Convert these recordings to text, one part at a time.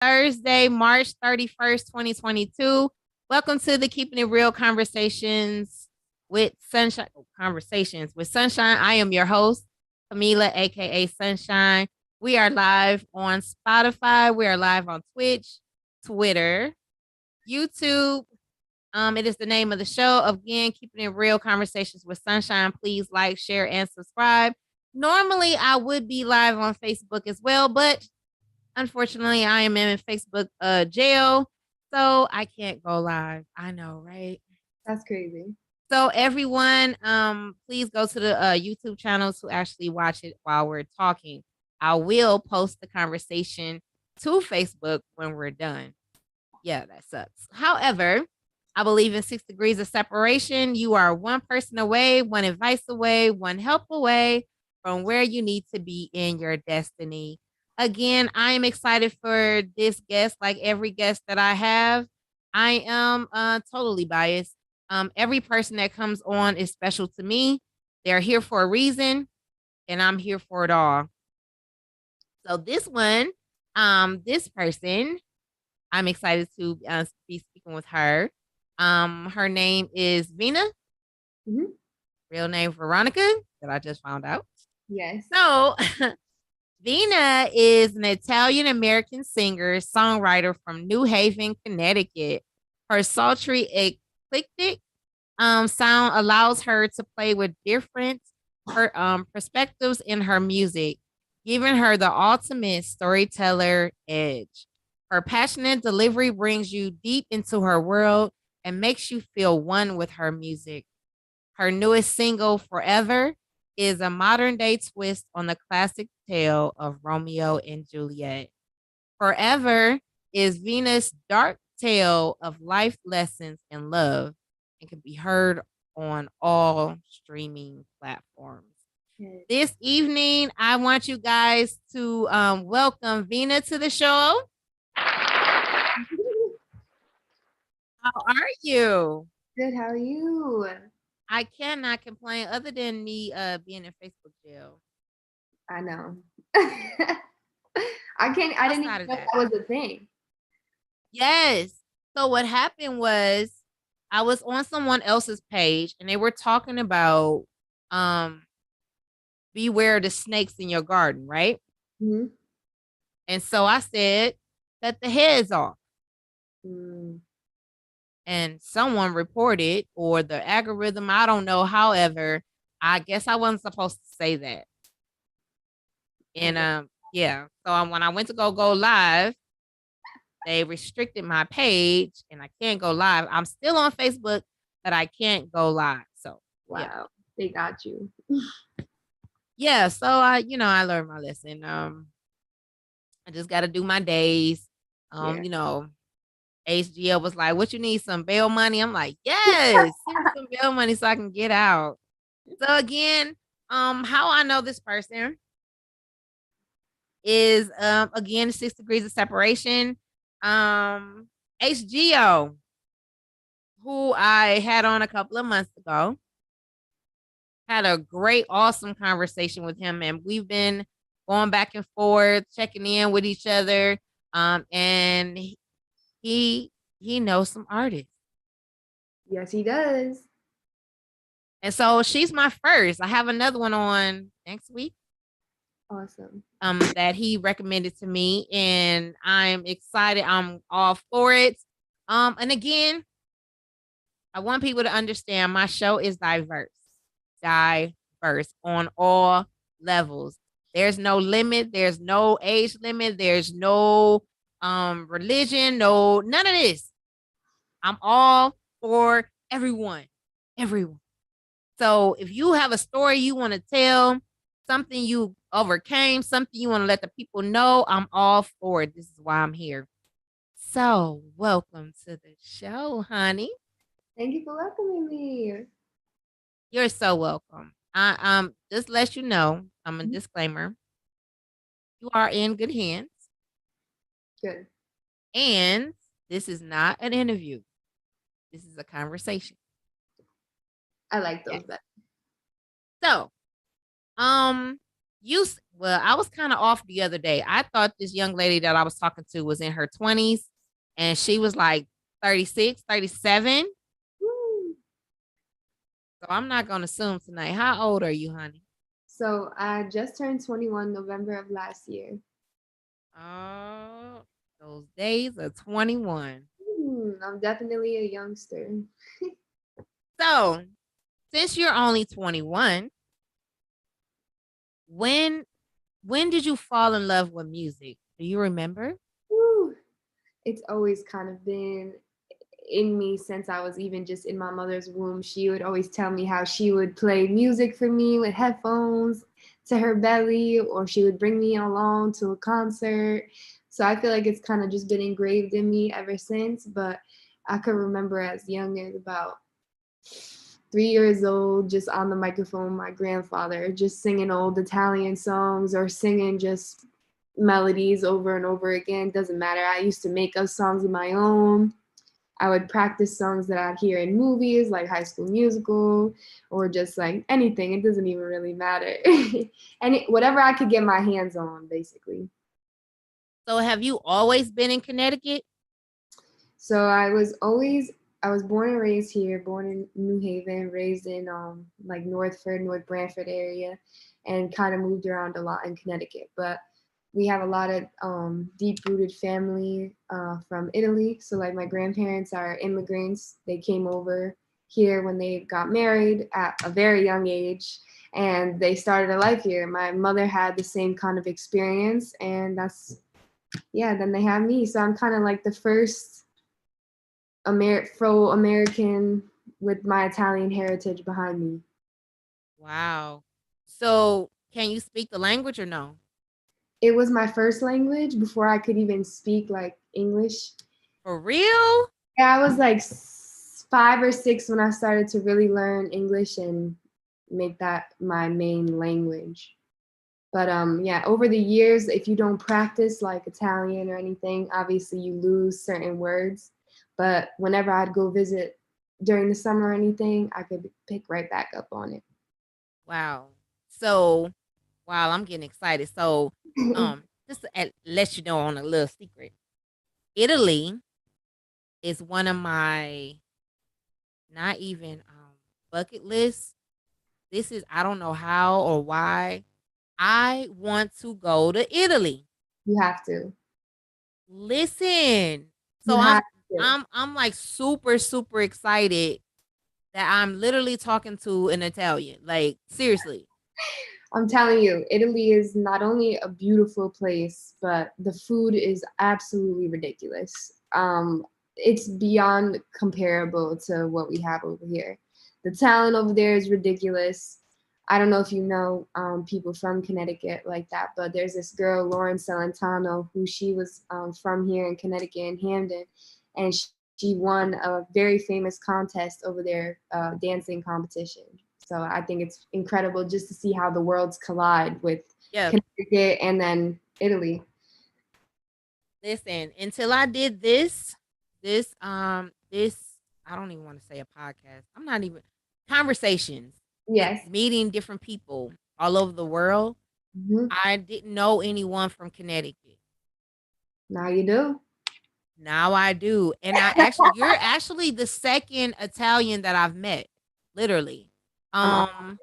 Thursday, March 31st, 2022. Welcome to the Keeping It Real Conversations with Sunshine. I am your host, Camila, aka Sunshine. We are live on Spotify. We are live on Twitch, Twitter, YouTube. It is the name of the show. Again, Keeping It Real Conversations with Sunshine. Please like, share, and subscribe. Normally, I would be live on Facebook as well, but unfortunately, I am in Facebook jail, so I can't go live. I know, right? That's crazy. So everyone, please go to the YouTube channel to actually watch it while we're talking. I will post the conversation to Facebook when we're done. Yeah, that sucks. However, I believe in 6 degrees of separation. You are one person away, one advice away, one help away from where you need to be in your destiny. Again, I am excited for this guest, like every guest that I have. I am totally biased. Every person that comes on is special to me. They're here for a reason, and I'm here for it all. So this person, I'm excited to be speaking with her. Her name is Veena. Mhm. Real name Veronica that I just found out. Yes. So Veena is an Italian American singer, songwriter from New Haven, Connecticut. Her sultry, eclectic sound allows her to play with different perspectives in her music, giving her the ultimate storyteller edge. Her passionate delivery brings you deep into her world and makes you feel one with her music. Her newest single, Forever, is a modern day twist on the classic tale of Romeo and Juliet. Forever is Venus' dark tale of life lessons and love and can be heard on all streaming platforms. Yes. This evening, I want you guys to welcome Veena to the show. How are you? Good. How are you? I cannot complain other than me being in Facebook jail. I know. I can't. I didn't even Outside of know that. that was a thing. Yes. So what happened was I was on someone else's page and they were talking about beware the snakes in your garden, right? Mhm. And so I said, cut the heads off. Mm. And someone reported, or the algorithm, I don't know. However, I guess I wasn't supposed to say that. And Okay. yeah. So when I went to go live, they restricted my page and I can't go live. I'm still on Facebook, but I can't go live. So yeah. Wow. They got you. Yeah. So I learned my lesson. I just gotta do my days. Yeah. You know, HGL was like, what you need? Some bail money? I'm like, yes, send me some bail money so I can get out. So again, how I know this person is again 6 degrees of separation. HGO, who I had on a couple of months ago, had a great, awesome conversation with him, and we've been going back and forth, checking in with each other. And he knows some artists. Yes, he does. And so she's my first. I have another one on next week Awesome. that he recommended to me, and I'm excited. I'm all for it. And again, I want people to understand my show is diverse on all levels. There's no limit, there's no age limit, there's no religion, none of this. I'm all for everyone. Everyone. So if you have a story you want to tell, something you overcame, something you want to let the people know, I'm all for it. This is why I'm here. So welcome to the show, honey. Thank you for welcoming me. You're so welcome. I just let you know, I'm a Mhm. disclaimer. You are in good hands, Good. and this is not an interview. This is a conversation. I like Okay. those better. So, um, you Well, I was kind of off the other day. I thought this young lady that I was talking to was in her 20s and she was like 36, 37. Woo. So I'm not going to assume tonight. How old are you, honey? So I just turned 21 November of last year. Oh, those days of 21. I'm definitely a youngster. So, since you're only 21, when when did you fall in love with music? Do you remember? Woo. It's always kind of been in me since I was even just in my mother's womb. She would always tell me how she would play music for me with headphones to her belly, or she would bring me along to a concert. So I feel like it's kind of just been engraved in me ever since. But I could remember as young as about 3 years old, just on the microphone, my grandfather just singing old Italian songs or singing just melodies over and over again. Doesn't matter. I used to make up songs of my own. I would practice songs that I'd hear in movies like High School Musical or just like anything. It doesn't even really matter. Whatever I could get my hands on, basically. So, have you always been in Connecticut? So I was born and raised here, born in New Haven, raised in like Northford, North Branford area, and kind of moved around a lot in Connecticut. But we have a lot of deep rooted family from Italy. So like my grandparents are immigrants. They came over here when they got married at a very young age, and they started a life here. My mother had the same kind of experience, and that's yeah. Then they have me. So I'm kind of like the first Afro American with my Italian heritage behind me. Wow. So, can you speak the language or no? It was my first language before I could even speak like English. For real? Yeah, I was like 5 or 6 when I started to really learn English and make that my main language. But yeah, over the years, if you don't practice like Italian or anything, obviously you lose certain words. But whenever I'd go visit during the summer or anything, I could pick right back up on it. Wow. So, wow, I'm getting excited. So, just to let you know on a little secret, Italy is one of my not even bucket lists. This is I don't know how or why I want to go to Italy. You have to. Listen. You So have to. I'm like super excited that I'm literally talking to an Italian. Like seriously. I'm telling you, Italy is not only a beautiful place, but the food is absolutely ridiculous. It's beyond comparable to what we have over here. The talent over there is ridiculous. I don't know if you know people from Connecticut like that, but there's this girl, Lauren Celentano, who she was from here in Connecticut in Hamden, and she won a very famous contest over there, dancing competition. So I think it's incredible just to see how the worlds collide with Yeah. Connecticut and then Italy. Listen, until I did this I don't even want to say a podcast. I'm not even conversations with Yes. meeting different people all over the world. Hmm. I didn't know anyone from Connecticut. Now you do. Now I do. And I actually you're actually the second Italian that I've met. Literally. I'm all, Um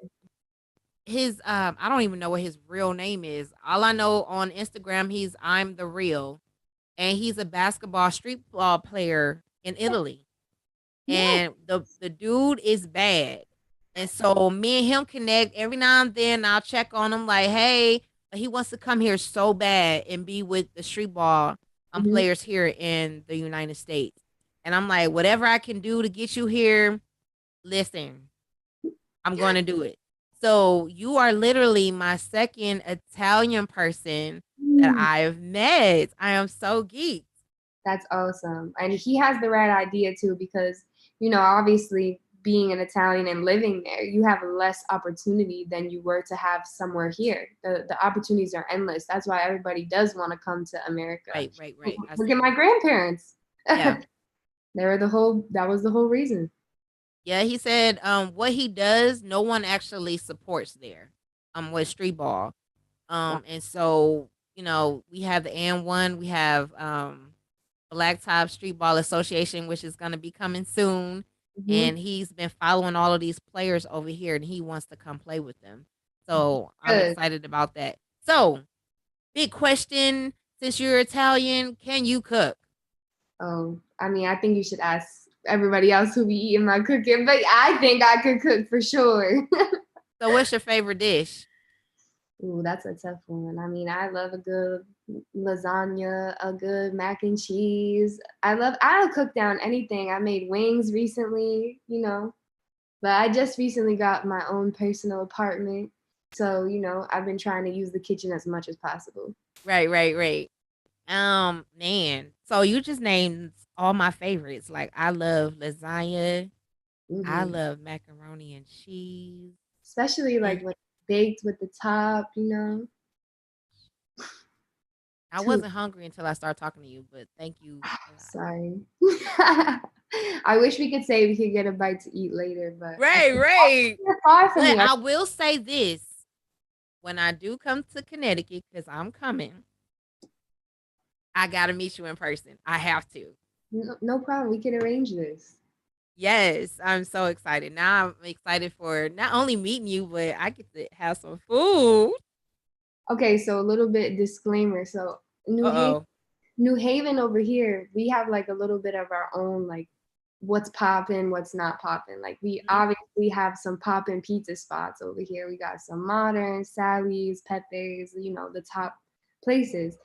his I don't even know what his real name is. All I know on Instagram he's I'm the real and he's a basketball street ball player in Italy. yeah. And the dude is bad. And so me and him connect every now and then. I'll check on him like, hey, he wants to come here so bad and be with the street ball Hmm. players here in the United States. And I'm like, whatever I can do to get you here, listen, I'm going to do it. So you are literally my second Italian person that I've met. I am so geeked. That's awesome. And he has the right idea too, because, obviously being an Italian and living there, you have less opportunity than you were to have somewhere here. The opportunities are endless. That's why everybody does want to come to America. Right. I Look at see. my grandparents. Yeah. That was the whole reason. Yeah, he said what he does, no one actually supports there. With street ball. And so, we have the and one, we have Blacktop Street Ball Association, which is going to be coming soon. Mm-hmm. And he's been following all of these players over here, and he wants to come play with them. So I'm Good. excited about that. So, big question: since you're Italian, can you cook? Oh, I mean, I think you should ask everybody else who be eating my cooking, but I think I could cook for sure. So, what's your favorite dish? Ooh, that's a tough one. I mean, I love a good lasagna, a good mac and cheese. I'll cook down anything. I made wings recently, but I just recently got my own personal apartment. So, I've been trying to use the kitchen as much as possible. Right, right, right. Man. So you just named all my favorites. Like I love lasagna. I Hmm. love macaroni and cheese. Especially And like when baked with the top. I Too. wasn't hungry until I started talking to you, but thank you a lot. Sorry. I wish we could say we could get a bite to eat later, but Right, right. you're far from But me. I will say this. When I do come to Connecticut, because I'm coming, I gotta meet you in person. I have to. No problem. We can arrange this. Yes, I'm so excited. Now I'm excited for not only meeting you, but I get to have some food. Okay, so a little bit disclaimer. So Uh oh. New Haven over here, we have like a little bit of our own like what's popping, what's not popping. Like we Mhm. obviously have some popping pizza spots over here. We got some modern, Sally's, Pepe's, the top places.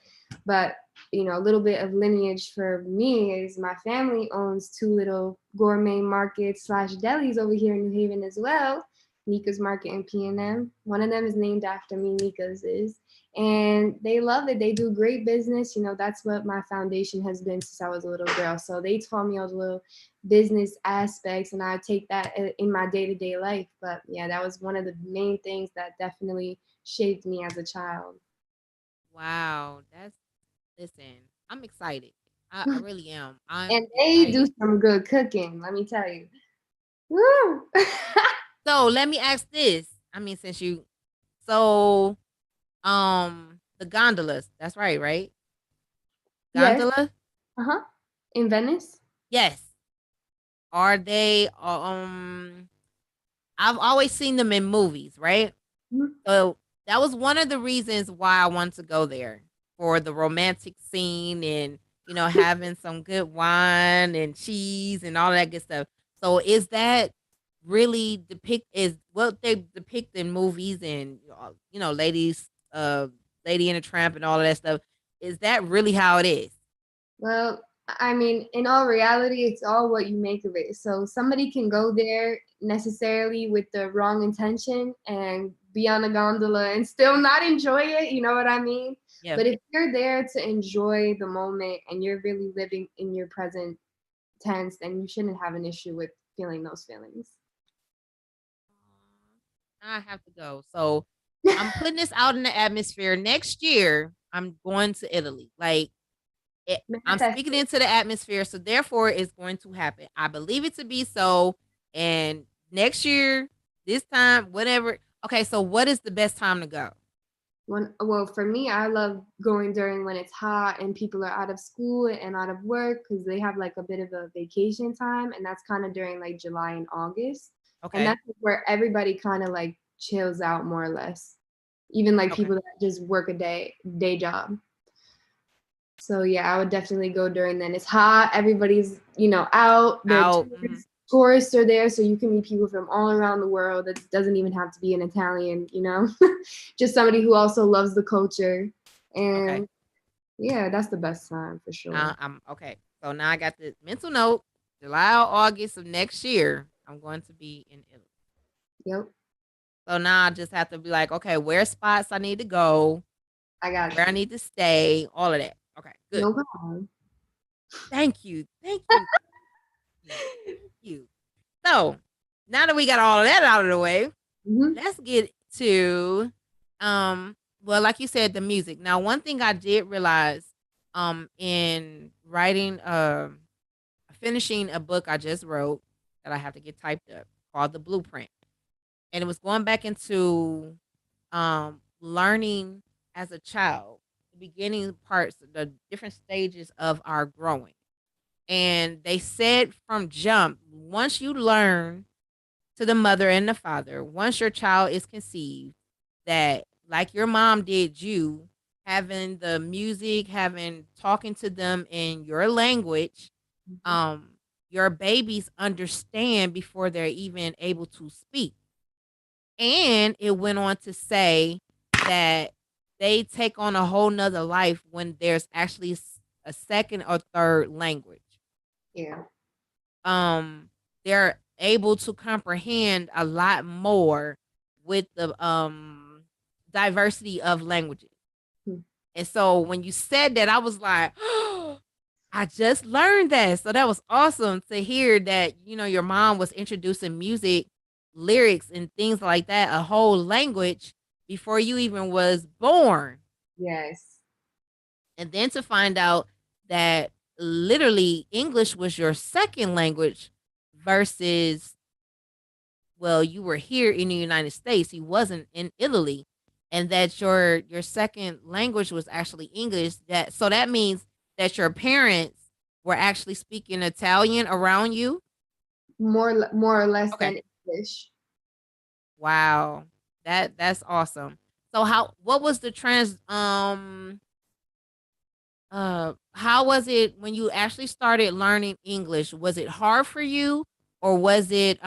But a little bit of lineage for me is my family owns two little gourmet markets slash delis over here in New Haven as well. Nika's Market and P&M. One of them is named after me, Nika's is. And they love it. They do great business. That's what my foundation has been since I was a little girl. So they taught me all the little business aspects, and I take that in my day to day life. But yeah, that was one of the main things that definitely shaped me as a child. Wow. Listen, I'm excited. I really am. I'm And they do excited. some good cooking, let me tell you. Woo! So let me ask this. I mean, so, the gondolas, that's right, right? Yes. Gondola? Uh-huh. In Venice. Yes. Are they, I've always seen them in movies, right? Mhm. So that was one of the reasons why I wanted to go there for the romantic scene and having some good wine and cheese and all that good stuff. So is that really depict is what they depict in movies and ladies Lady and a Tramp and all of that stuff? Is that really how it is? Well, I mean, in all reality, it's all what you make of it. So somebody can go there necessarily with the wrong intention and be on a gondola and still not enjoy it. You know what I mean? Yeah. But if you're there to enjoy the moment and you're really living in your present tense, then you shouldn't have an issue with feeling those feelings. I have to go. So I'm putting this out in the atmosphere. Next year, I'm going to Italy. Like I'm Manifest speaking it. into the atmosphere, so therefore it's going to happen. I believe it to be so. And next year, this time, whatever. Okay, so what is the best time to go? Well, for me, I love going during when it's hot and people are out of school and out of work because they have like a bit of a vacation time, and that's kind of during like July and August, and Okay, that's where everybody kind of like chills out more or less, even like okay, people that just work a day job. So yeah, I would definitely go during then. It's hot, everybody's out. The out. tourists are there, so you can meet people from all around the world. It doesn't even have to be an Italian, just somebody who also loves the culture. Okay, And yeah, that's the best time for sure. I'm okay. So now I got the mental note. July or August of next year, I'm going to be in Italy. Yep, So now I just have to be like, okay, where spots I need to go, I got where I you. need to stay, all of that. Okay, good. No problem. Thank you. Thank you. Thank you. So now that we got all of that out of the way, Hmm. let's get to well, like you said, the music. Now, one thing I did realize in writing finishing a book I just wrote that I have to get typed up called The Blueprint. And it was going back into learning as a child, the beginning parts, the different stages of our growing. And they said from jump, once you learn to the mother and the father, once your child is conceived, that like your mom did you, having the music, having talking to them in your language, Mhm. um, your babies understand before they're even able to speak. And it went on to say that they take on a whole nother life when there's actually a second or third language. Yeah. um they're able to comprehend a lot more with the diversity of languages. Hmm. And so when you said that, I was like, oh, I just learned that. So that was awesome to hear that, your mom was introducing music, lyrics, and things like that, a whole language before you even was born. Yes. And then to find out that literally English was your second language versus, well, you were here in the United States, you wasn't in Italy, and that your second language was actually English. That means that your parents were actually speaking Italian around you. More or less Okay. than English. Wow. That's awesome. So what was the how was it when you actually started learning English? Was it hard for you, or was it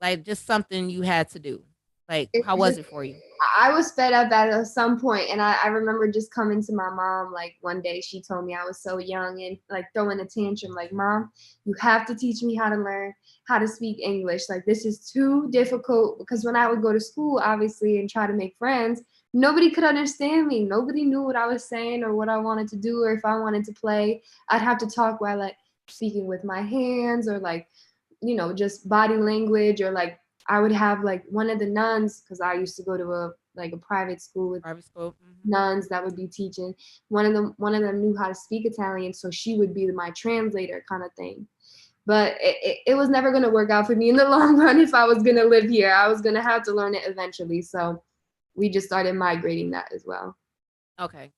like just something you had to do? Like, It how was was just it for you? I was fed up at some point, and I remember just coming to my mom like one day. She told me I was so young and like throwing a tantrum, like, "Mom, you have to teach me how to learn how to speak English. Like this is too difficult." Because when I would go to school, obviously, and try to make friends, nobody could understand me. Nobody knew what I was saying or what I wanted to do, or if I wanted to play, I'd have to talk while like speaking with my hands or like just body language or like I would have like one of the nuns because I used to go to a private school with Private school. Hmm. nuns that would be teaching. One of them knew how to speak Italian, so she would be my translator kind of thing. But it was never gonna work out for me in the long run if I was gonna live here. I was gonna have to learn it eventually. So we just started migrating that as well. Okay.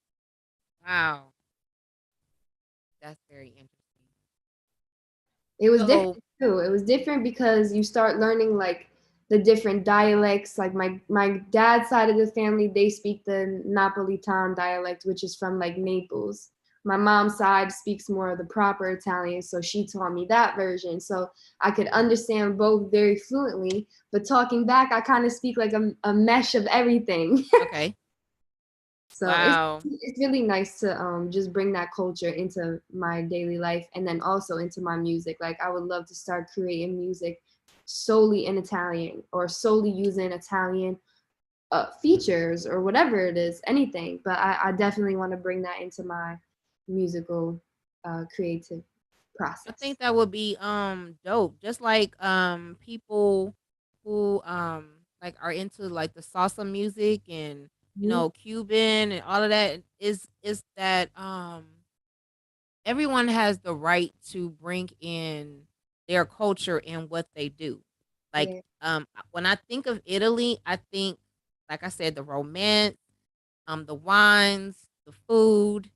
Wow. That's very interesting. It was So, different too. It was different because you start learning like the different dialects. Like my dad's side of the family, they speak the Napolitan dialect, which is from like Naples. My mom's side speaks more of the proper Italian, so she taught me that version. So I could understand both very fluently, but talking back, I kind of speak like a mesh of everything. okay. So Wow. it's really nice to just bring that culture into my daily life and then also into my music. Like I would love to start creating music solely in Italian or solely using Italian features or whatever it is, anything. But I definitely want to bring that into my musical creative I process. think that would be dope. Just like people who like are into like the salsa music and Mhm. Cuban and all of that is that everyone has the right to bring in their culture in what they do. Like Yeah. when I think of Italy, I think, like I said, the romance, the wines, the food,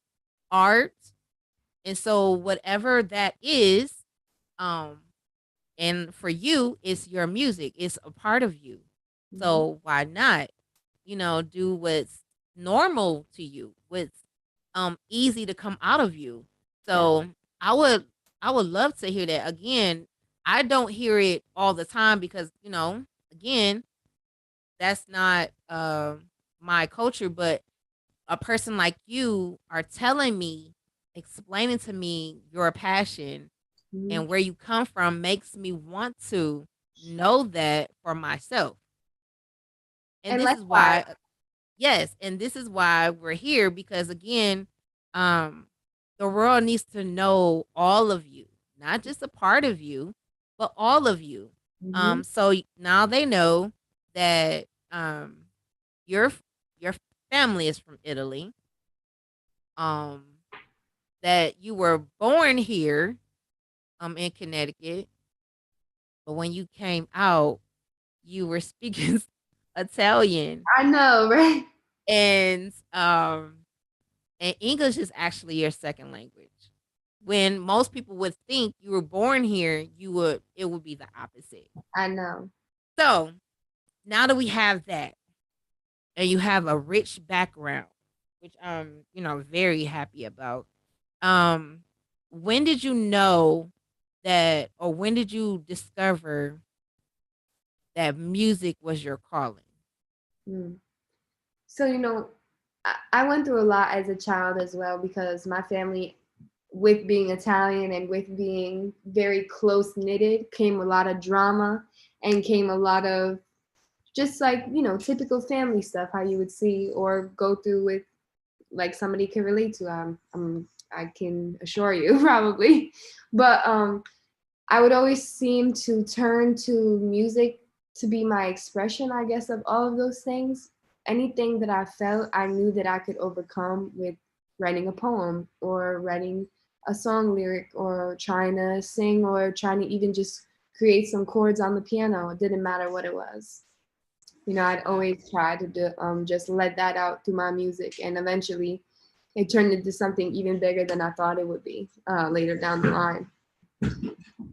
art. And so whatever that is, um and for you, it's your music. It's a part of you. Mhm. So why not, do what's normal to you, what's easy to come out of you. Def- So I would I would love to hear that. Again, I don't hear it all the time because, again, that's not my culture, but a person like you are telling me, explaining to me your passion mhm. and where you come from makes me want to know that for myself. And And this is likewise. why, yes, and this is why we're here because again, um, the world needs to know all of you, not just a part of you, but all of you. Mhm. So now they know that your your family is from Italy, um, that you were born here, in Connecticut, but when you came out, you were speaking Italian. I know, right? and English is actually your second language. When most people would think you were born here, it would be the opposite. I know. So now that we have that, and you have a rich background, which I'm, very happy about. Um, when did you know that, or when did you discover that music was your calling? Mm. So, I went through a lot as a child as well because my family, with being Italian and with being very close knitted, came a lot of drama and came a lot of just like, typical family stuff, how you would see or go through with like somebody can relate to. I can assure you, probably. But I would always seem to turn to music to be my expression, I guess, of all of those things. Anything that I felt, I knew that I could overcome with writing a poem or writing a song lyric or trying to sing or trying to even just create some chords on the piano. It didn't matter what it was. I'd Wow. always try to just let that out through my music, and eventually it turned into something even bigger than I thought it would be later down the line.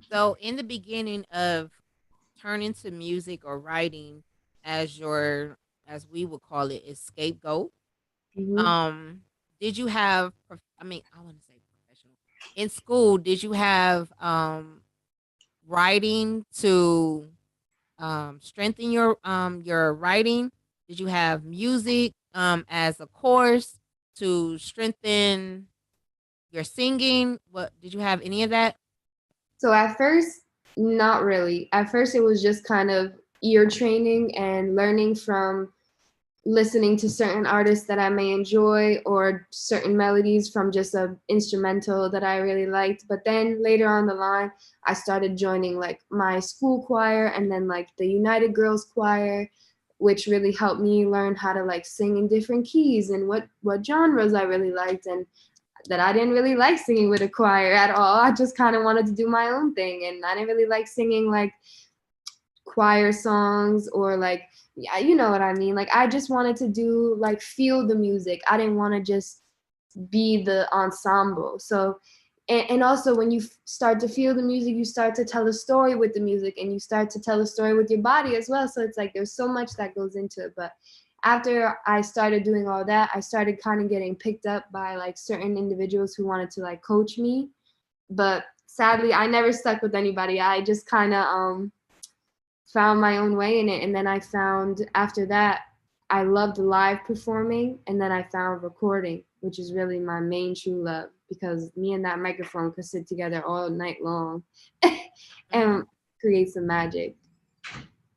So in the beginning of turning to music or writing as your, as we would call it, scapegoat, Hmm. um, did you have, I want to say professional. In school, did you have writing to strengthen your writing? Did you have music as a course to strengthen your singing? What did you have any of that? So at first, not really. At first, it was just kind of ear training and learning from listening to certain artists that I may enjoy or certain melodies from just a instrumental that I really liked. But then later on the line, I started joining like my school choir and then like the United Girls Choir, which really helped me learn how to like sing in different keys and what genres I really liked, and that I didn't really like singing with a choir at all. I just kind of wanted to do my own thing, and I didn't really like singing like choir songs or like, yeah, you know what I mean. Like I just wanted to do like feel the music. I didn't want to just be the ensemble. So and also when you start to feel the music, you start to tell a story with the music, and you start to tell a story with your body as well. So it's like there's so much that goes into it. But after I started doing all that, I started kind of getting picked up by like certain individuals who wanted to like coach me. But sadly, I never stuck with anybody. I just kind of found my own way in it. And then I found after that, I loved live performing. And then I found recording, which is really my main true love because me and that microphone could sit together all night long Hmm. and create some magic.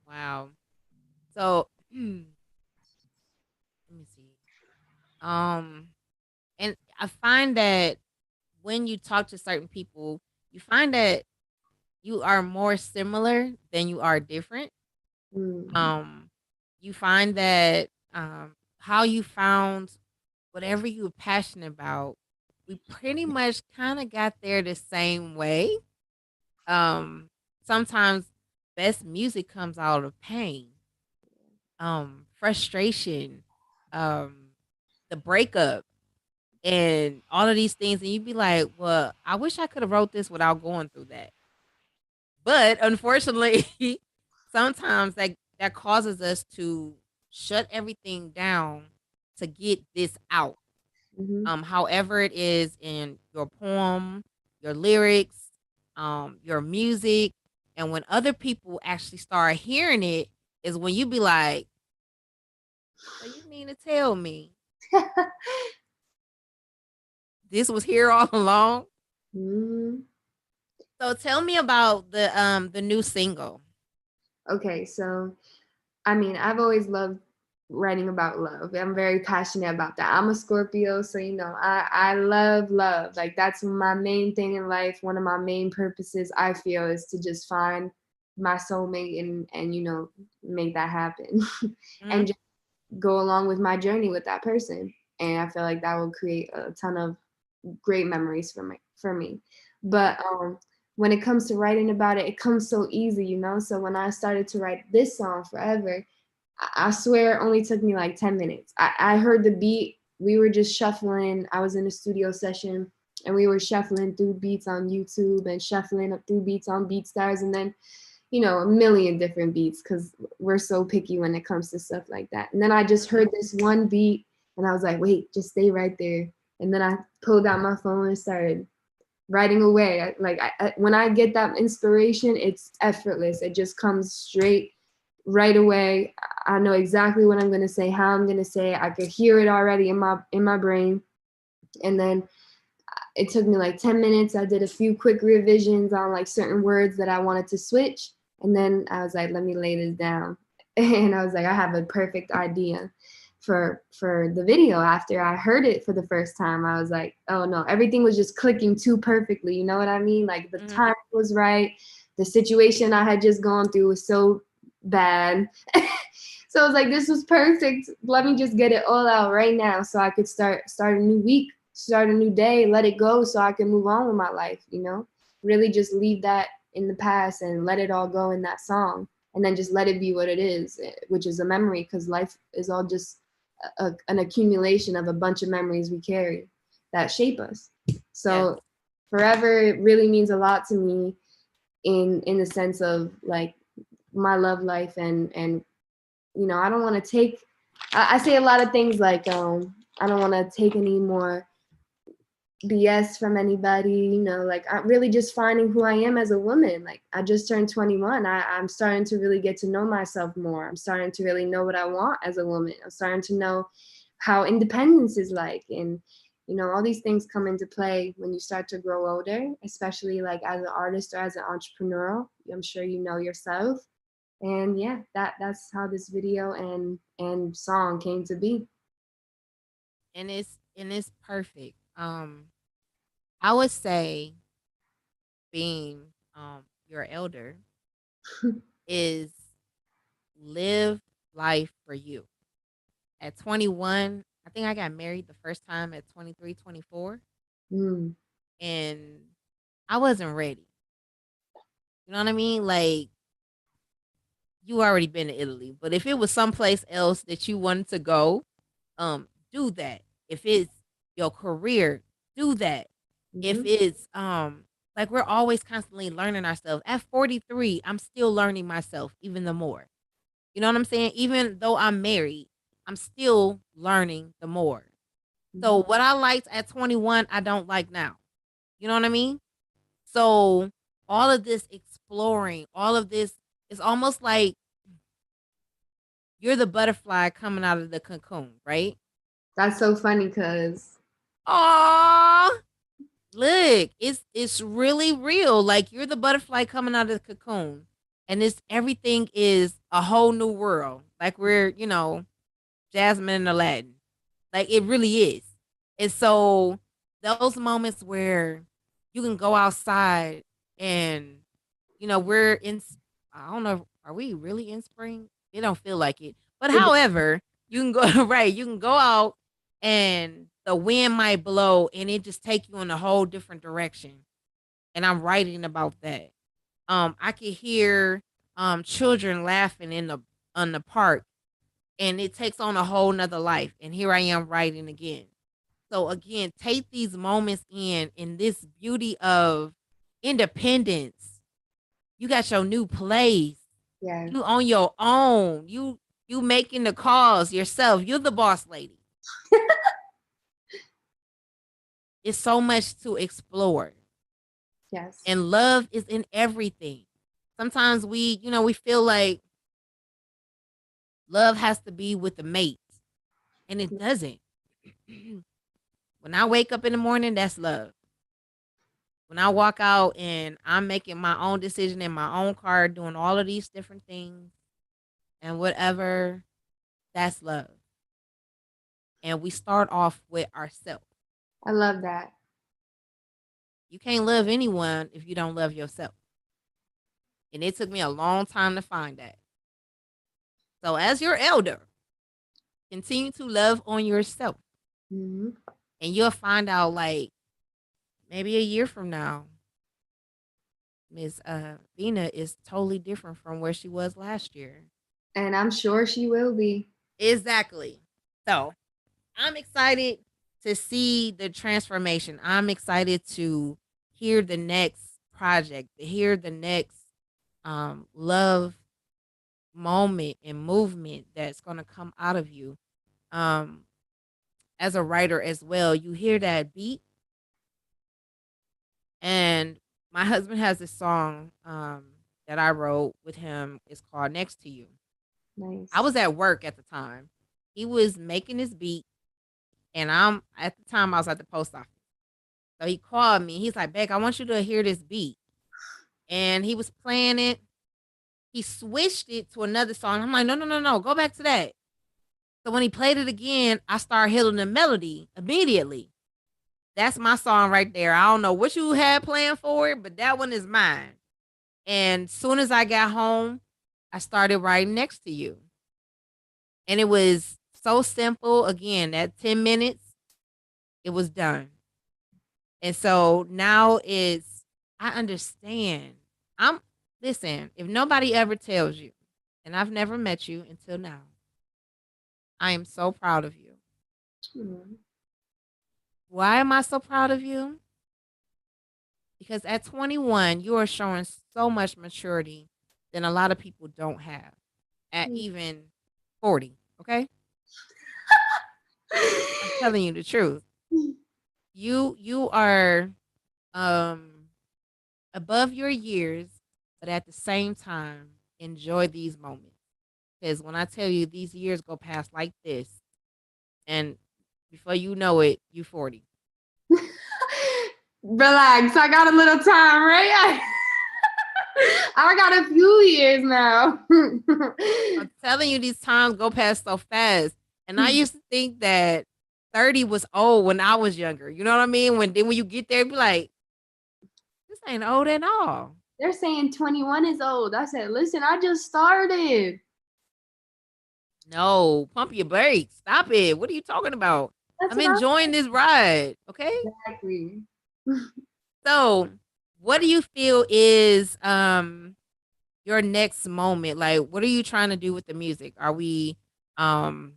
Wow. So let me see. Um, and I find that when you talk to certain people, you find that you are more similar than you are different. Mm. Um, you find that how you found whatever you were passionate about, we pretty much kind of got there the same way. Um, Sometimes best music comes out of pain, frustration, um, the breakup, and all of these things, and you'd be like, "Well, I wish I could have wrote this without going through that." But unfortunately, sometimes that causes us to shut everything down to get this out. Hmm. However it is in your poem, your lyrics, your music, and when other people actually start hearing it, is when you be like, "So you mean to tell me this was here all along?" Hmm. So tell me about the new single. Okay, so I mean, I've always loved writing about love. I'm very passionate about that. I'm a Scorpio, so I love love. Like that's my main thing in life. One of my main purposes I feel is to just find my soulmate and make that happen. Mhm. And just go along with my journey with that person. And I feel like that will create a ton of great memories for me. But when it comes to writing about it, it comes so easy. So when I started to write this song, Forever, I swear it only took me like 10 minutes. I heard the beat. We were just shuffling. I was in a studio session and we were shuffling through beats on YouTube and shuffling up through beats on BeatStars, and then, a million different beats because we're so picky when it comes to stuff like that. And then I just heard this one beat and I was like, wait, just stay right there. And then I pulled out my phone and started writing away. When I get that inspiration, it's effortless. It just comes straight right away. I know exactly what I'm going to say, how I'm going to say it. I could hear it already in my brain. And then it took me like 10 minutes. I did a few quick revisions on like certain words that I wanted to switch. And then I was like, let me lay this down. And I was like, I have a perfect idea for the video. After I heard it for the first time, I was like, oh no, everything was just clicking too perfectly. You know what I mean? Like the Mhm. time was right. The situation I had just gone through was so bad. So I was like, this was perfect. Let me just get it all out right now so I could start a new week, start a new day, let it go so I can move on with my life. Really just leave that in the past and let it all go in that song, and then just let it be what it is, which is a memory, because life is all just an accumulation of a bunch of memories we carry that shape us. Yes. So forever really means a lot to me in the sense of like my love life, and I don't want to take. I say a lot of things like I don't want to take any more BS from anybody. Like I'm really just finding who I am as a woman. Like I just turned 21. I'm starting to really get to know myself more. I'm starting to really know what I want as a woman. I'm starting to know how independence is like, and all these things come into play when you start to grow older, especially like as an artist or as an entrepreneur. I'm sure you know yourself. And yeah, that's how this video and song came to be. And it's perfect. I would say being your elder is live life for you. At 21, I think I got married the first time at 23, 24, Mm, and I wasn't ready. You know what I mean? Like you already been to Italy, but if it was someplace else that you wanted to go, do that. If it's your career, do that. If hmm it's like we're always constantly learning ourselves. At 43, I'm still learning myself even the more. You know what I'm saying? Even though I'm married, I'm still learning the more. hmm So what I liked at 21, I don't like now. You know what I mean? So all of this exploring, all of this is almost like you're the butterfly coming out of the cocoon, right? That's so funny because Aww. Look, it's really real. Like you're the butterfly coming out of the cocoon. And it's everything is a whole new world. Like we're, Jasmine and Aladdin. Like it really is. And so those moments where you can go outside and we're in I don't know, are we really in spring? It don't feel like it. But it, however, you can go right, you can go out and the wind might blow and it just take you in a whole different direction. And I'm writing about that. I could hear children laughing in the on the park and it takes on a whole nother life. And here I am writing again. So again, take these moments in this beauty of independence. You got your new place. yeah, You on your own. You making the calls yourself. You're the boss lady. It's so much to explore. yes, And love is in everything. Sometimes we feel like love has to be with the mate, and it doesn't. When I wake up in the morning, that's love. When I walk out and I'm making my own decision in my own car, doing all of these different things and whatever, that's love. And we start off with ourselves. I love that. You can't love anyone if you don't love yourself. And it took me a long time to find that. So, as your elder, continue to love on yourself. Hmm And you'll find out, like, maybe a year from now, Miss Veena is totally different from where she was last year. And I'm sure she will be. Exactly. So I'm excited to see the transformation. I'm excited to hear the next project, to hear the next love moment and movement that's going to come out of you. Um, as a writer as well, you hear that beat, and my husband has this song that I wrote with him. It's called Next to You. I Nice. was at work at the time. He was making this beat, and I'm at the time I was at the post office. So he called me. He's like, Beck, I want you to hear this beat. And he was playing it. He switched it to another song. I'm like, no, no, no, no. Go back to that. So when he played it again, I started hitting the melody immediately. That's my song right there. I don't know what you had planned for it, but that one is mine. And soon as I got home, I started writing Next to You. And it was so simple. Again, that 10 minutes, it was done. And so now it's, I understand. I'm, listen, if nobody ever tells you, and I've never met you until now, I am so proud of you. Mm. Why am I so proud of you? Because at 21, you are showing so much maturity than a lot of people don't have at even 40. Okay. I'm telling you the truth. You are um above your years, but at the same time, enjoy these moments. Because when I tell you these years go past like this, and before you know it, you 40. Relax. I got a little time, right? I got a few years now. I'm telling you, these times go past so fast. And I used to think that 30 was old when I was younger. You know what I mean? When you get there, be like, this ain't old at all. They're saying 21 is old. I said, listen, I just started. No, pump your brakes. Stop it. What are you talking about? That's I'm what I enjoying this ride. Okay. exactly. So what do you feel is your next moment? Like, what are you trying to do with the music? Are we um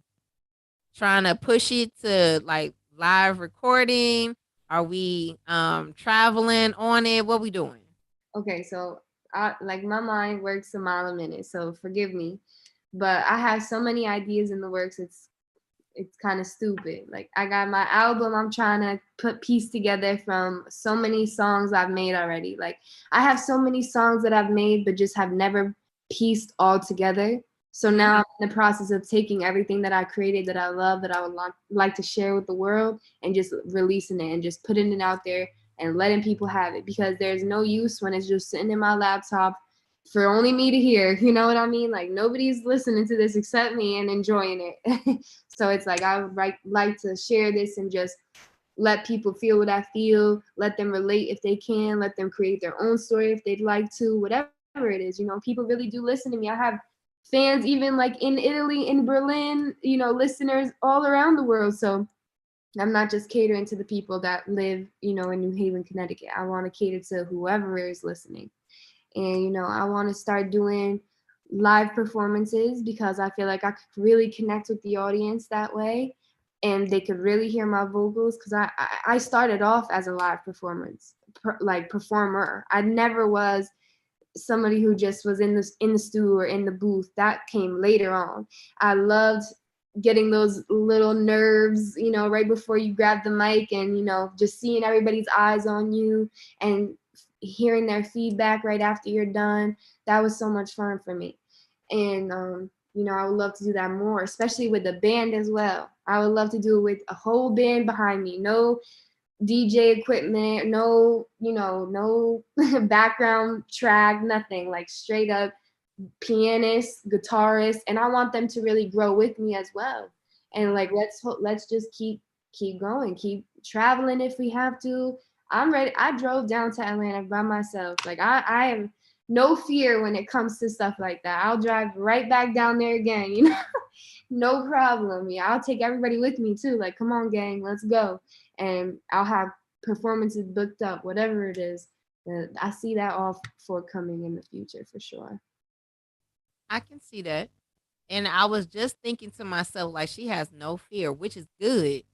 trying to push it to like live recording? Are we traveling on it? What we doing? Okay, so like my mind works a mile a minute, so forgive me. But I have so many ideas in the works. It's kind of stupid. Like I got my album I'm trying to put piece together from so many songs I've made already. Like I have so many songs that I've made but just have never pieced all together. So now I'm in the process of taking everything that I created that I love that I would like to share with the world and just releasing it and just putting it out there and letting people have it because there's no use when it's just sitting in my laptop for only me to hear. You know what I mean? Like nobody's listening to this except me and enjoying it. So it's like I would like to share this and just let people feel what I feel, let them relate if they can, let them create their own story if they'd like to, whatever it is. You know, people really do listen to me. I have fans even like in Italy, in Berlin, you know, listeners all around the world. So I'm not just catering to the people that live, you know, in New Haven, Connecticut. I want to cater to whoever is listening. And, you know, I want to start doing live performances because I feel like I could really connect with the audience that way and they could really hear my vocals because I started off as a live performer. I never was somebody who just was in the studio or in the booth. That came later on. I loved getting those little nerves, you know, right before you grab the mic and, you know, just seeing everybody's eyes on you and hearing their feedback right after you're done. That was so much fun for me. And you know, I would love to do that more, especially with the band as well. I would love to do it with a whole band behind me. No DJ equipment, no, you know, no background track, nothing. Like straight up pianist, guitarist, and I want them to really grow with me as well. And like let's just keep going, keep traveling if we have to. I'm ready. I drove down to Atlanta by myself. Like I have no fear when it comes to stuff like that. I'll drive right back down there again, you know. No problem. Yeah, I'll take everybody with me too. Like, come on, gang, let's go. And I'll have performances booked up, whatever it is. I see that all forthcoming in the future for sure. I can see that. And I was just thinking to myself, like, she has no fear, which is good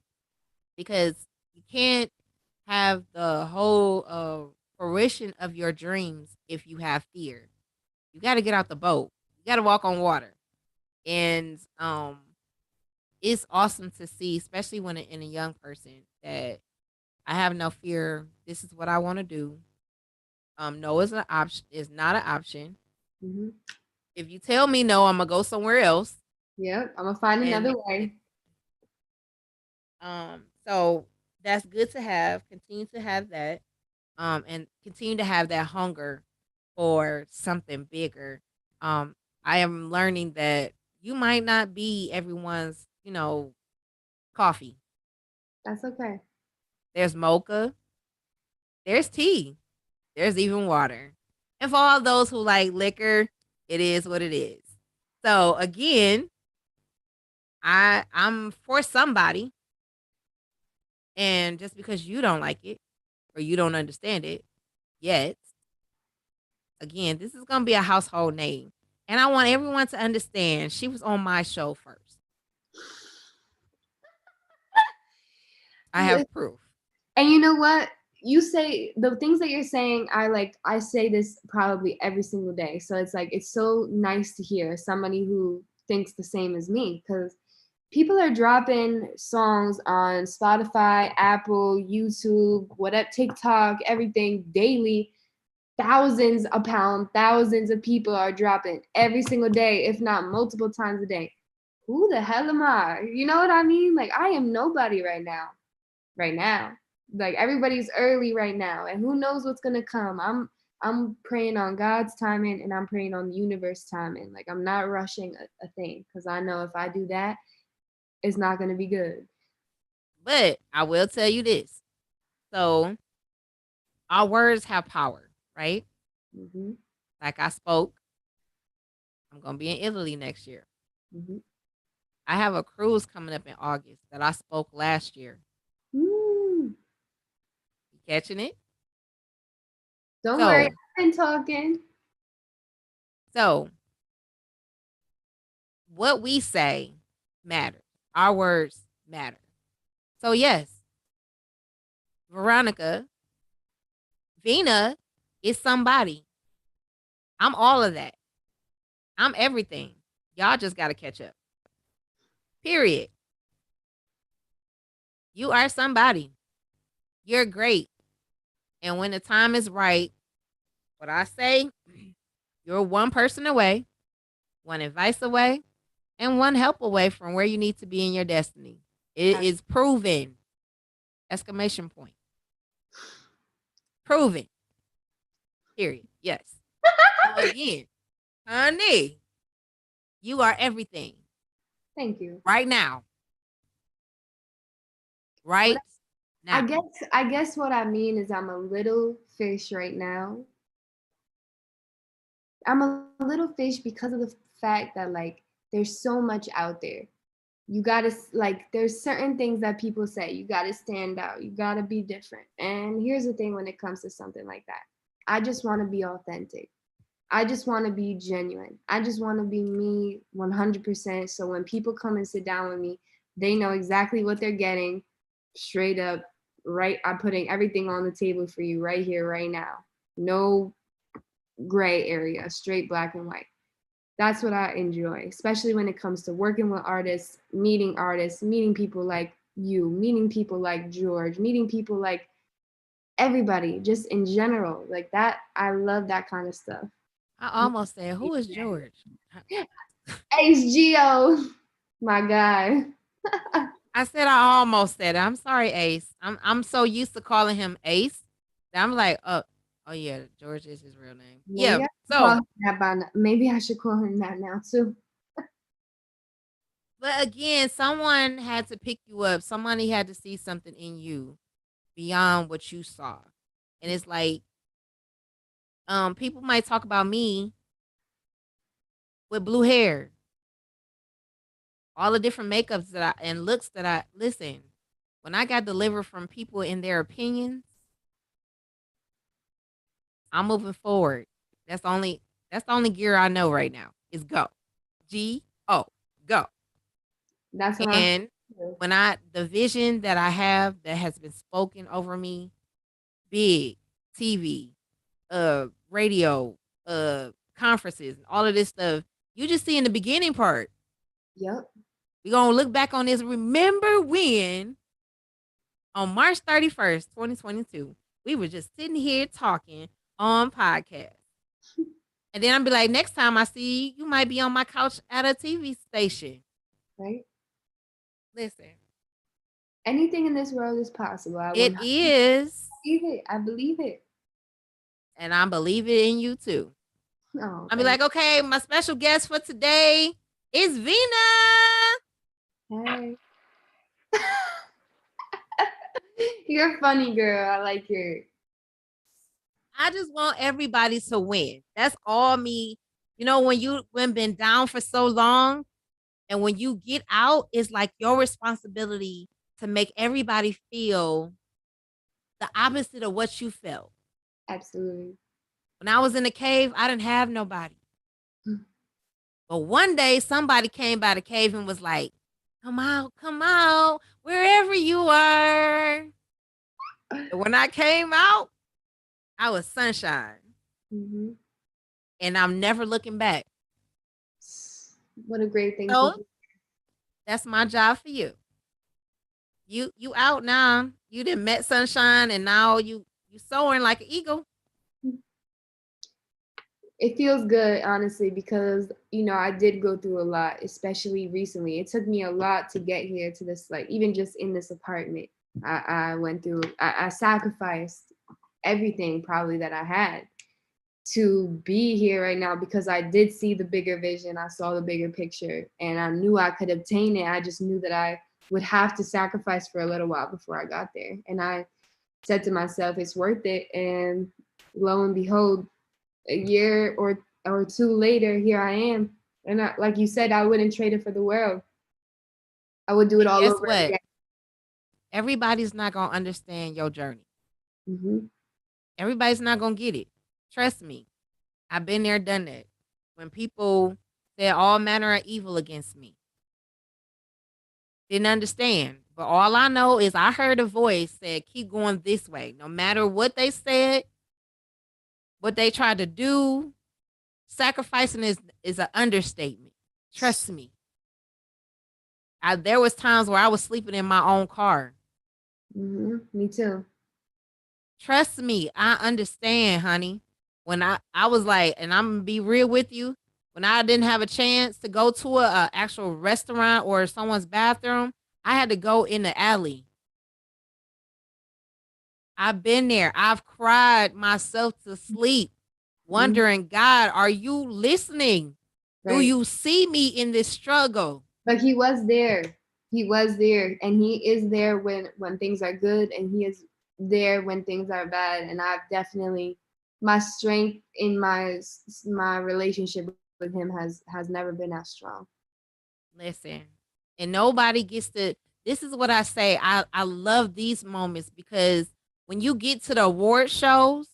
because you can't have the whole fruition of your dreams if you have fear. You got to get out the boat. You got to walk on water. And it's awesome to see, especially when in a young person, that I have no fear. This is what I want to do. No is an option. Is not an option. Hmm. If you tell me no, I'm gonna go somewhere else. Yep, I'm gonna find And another way. so that's good to have. Continue to have that. And continue to have that hunger for something bigger. Um, I am learning that you might not be everyone's, coffee. That's okay. There's mocha, there's tea, there's even water. And for all those who like liquor, it is what it is. So again, I'm for somebody, and just because you don't like it or you don't understand it yet, again, this is gonna be a household name. And I want everyone to understand she was on my show first. I Li- have proof. And you know what? You say the things that you're saying, I say this probably every single day. So it's like it's so nice to hear somebody who thinks the same as me because people are dropping songs on Spotify, Apple, YouTube, whatever, TikTok, everything daily. Thousands a pound, thousands of people are dropping every single day, if not multiple times a day. Who the hell am I? You know what I mean? Like I am nobody right now. Right now. Like everybody's early right now, and who knows what's gonna come. I'm praying on God's timing and I'm praying on the universe timing. Like I'm not rushing a thing because I know if I do that, it's not gonna be good. But I will tell you this. So our words have power, right? Hmm. Like I spoke, I'm gonna be in Italy next year. Hmm. I have a cruise coming up in August that I spoke last year. Mm, You catching it? don't worry, So, I've been talking. so what we say matters. Our words matter. So yes, Veronica, Veena is somebody. I'm all of that. I'm everything. Y'all just gotta catch up. Period. You are somebody. You're great. And when the time is right, what I say, you're one person away, one advice away, and one help away from where you need to be in your destiny. It is proven. Exclamation point. Proven. Period. Yes. So again, honey, you are everything Thank you. right now. What Right I now. guess I guess what I mean is I'm a little fish right now. I'm a little fish because of the fact that like there's so much out there. You gotta like there's certain things that people say. You gotta stand out. You gotta be different. And here's the thing when it comes to something like that. I just want to be authentic. I just want to be genuine. I just want to be me 100%. So when people come and sit down with me, they know exactly what they're getting straight up. Right. I'm putting everything on the table for you right here, right now. No gray area, straight black and white. That's what I enjoy, especially when it comes to working with artists, meeting people like you, meeting people like George, meeting people like everybody, just in general. Like that, I love that kind of stuff. I almost said, who is George? Ace Geo, my guy. I said I almost said it. I'm sorry, Ace. I'm so used to calling him Ace that I'm like, oh yeah, George is his real name. Yeah. Maybe I should call So, him that by now. Maybe I should call him that now too. but again, someone had to pick you up. Somebody had to see something in you beyond what you saw. And it's like, people might talk about me with blue hair, all the different makeups that I and looks that I listen. When I got delivered from people in their opinions, I'm moving forward. That's the only gear I know right now is go. Go. Go. That's how I And feel. when the vision that I have that has been spoken over me, big TV, radio, conferences, and all of this stuff, you just see in the beginning part. Yep. We're gonna look back on this. Remember when on March 31st, 2022, we were just sitting here talking on podcast. And then I'll be like, next time I see you, you might be on my couch at a TV station. Right. Listen, Anything in this world is possible. I it 100 is, believe it. I believe it. and I believe it in you too. Oh, I'll be thank like, okay, my special guest for today is Veena. you. Hey. You're a funny girl. I like your. I just want everybody to win. That's all me. You know, when you when been down for so long, and when you get out, it's like your responsibility to make everybody feel the opposite of what you felt. Absolutely. When I was in the cave, I didn't have nobody. But one day somebody came by the cave and was like, come out, wherever you are. And when I came out, I was sunshine. Hmm. And I'm never looking back. What a great thing to So hear. that's my job for you. You out now. You didn't met sunshine and now you soaring like an eagle. It feels good, honestly, because I did go through a lot, especially recently. It took me a lot to get here to this, like even just in this apartment. I went through. I sacrificed everything probably that I had to be here right now because I did see the bigger vision. I saw the bigger picture, and I knew I could obtain it. I just knew that I would have to sacrifice for a little while before I got there. And I said to myself, it's worth it. And lo and behold, a year or two later, here I am. And like you said, I wouldn't trade it for the world. I would do it And all guess over what? again. Everybody's not gonna understand your journey. Hmm. Everybody's not gonna get it. Trust me. I've been there, done that. When people said all manner of evil against me, didn't understand. But all I know is I heard a voice said, keep going this way. No matter what they said, what they tried to do, sacrificing is an understatement. Trust me. There was times where I was sleeping in my own car. Me too. Trust me, I understand, honey. When I was like, and I'm gonna be real with you, when I didn't have a chance to go to a actual restaurant or someone's bathroom, I had to go in the alley. I've been there. I've cried myself to sleep, Hmm. wondering, God, are you listening? Do Right. you see me in this struggle? But he was there. He was there, and he is there when things are good, and he is there when things are bad. And I've definitely my strength in my relationship with him has never been as strong. Listen, and nobody gets to. This is what I say. I love these moments because when you get to the award shows,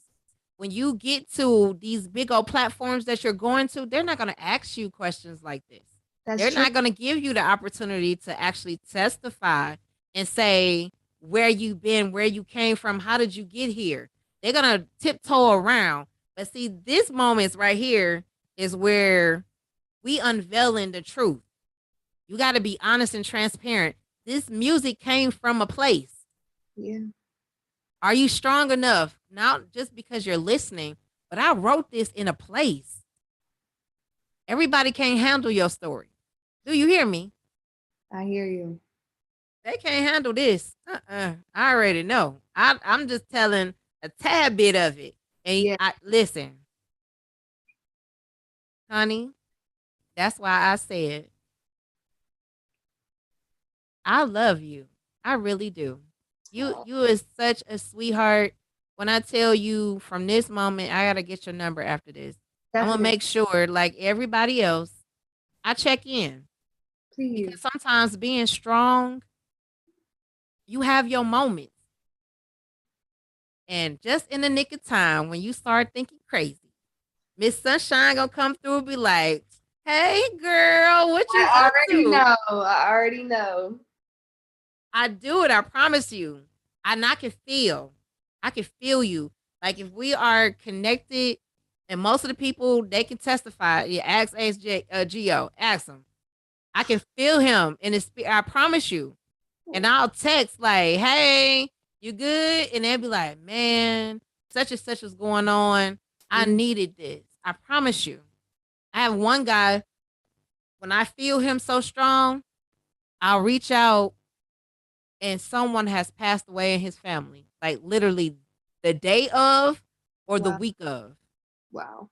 when you get to these big old platforms that you're going to, they're not going to ask you questions like this. That's They're true. not going to give you the opportunity to actually testify and say where you've been, where you came from, how did you get here. They're going to tiptoe around. But see, this moments right here is where we unveiling the truth. You got to be honest and transparent. This music came from a place. Yeah. Are you strong enough? Not just because you're listening, but I wrote this in a place. Everybody can't handle your story. Do you hear me? I hear you. They can't handle this. I already know. I'm just telling a tad bit of it. And Yeah. I listen, honey. That's why I said I love you. I really do. Oh, You is such a sweetheart. When I tell you from this moment, I gotta get your number after this. I'm gonna definitely. make sure, like everybody else, I check in because Please. sometimes being strong, you have your moments, and just in the nick of time, when you start thinking crazy, Miss Sunshine gonna come through and be like, Hey girl, what you I up already to? know. I already know. I do it, I promise you. I can feel. I can feel you. Like if we are connected, and most of the people they can testify. Yeah, ask Geo, ask him. I can feel him in his spirit. I promise you. And I'll text like, "Hey, you good?" And they'll be like, "Man, such and such was going on. I Mhm. needed this. I promise you." I have one guy when I feel him so strong, I'll reach out and someone has passed away in his family, like literally the day of or the Wow. week of. Wow.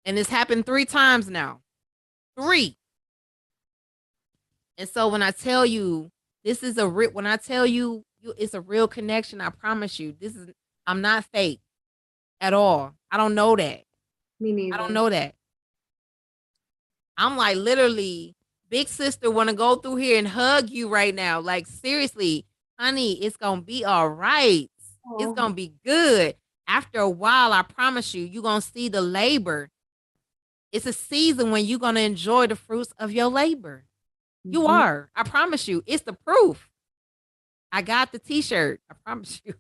And it's happened 3 times now. Three. And so when I tell you this is when I tell you, it's a real connection, I promise you. I'm not fake at all. I don't know that. Me I don't neither. know that. I'm like literally, big sister want to go through here and hug you right now. Like seriously, honey, it's gonna be all right. It's Oh. gonna be good. After a while, I promise you, you're gonna see the labor. It's a season when you're gonna enjoy the fruits of your labor. You Mhm. are. I promise you. It's the proof. I got the t-shirt. I promise you.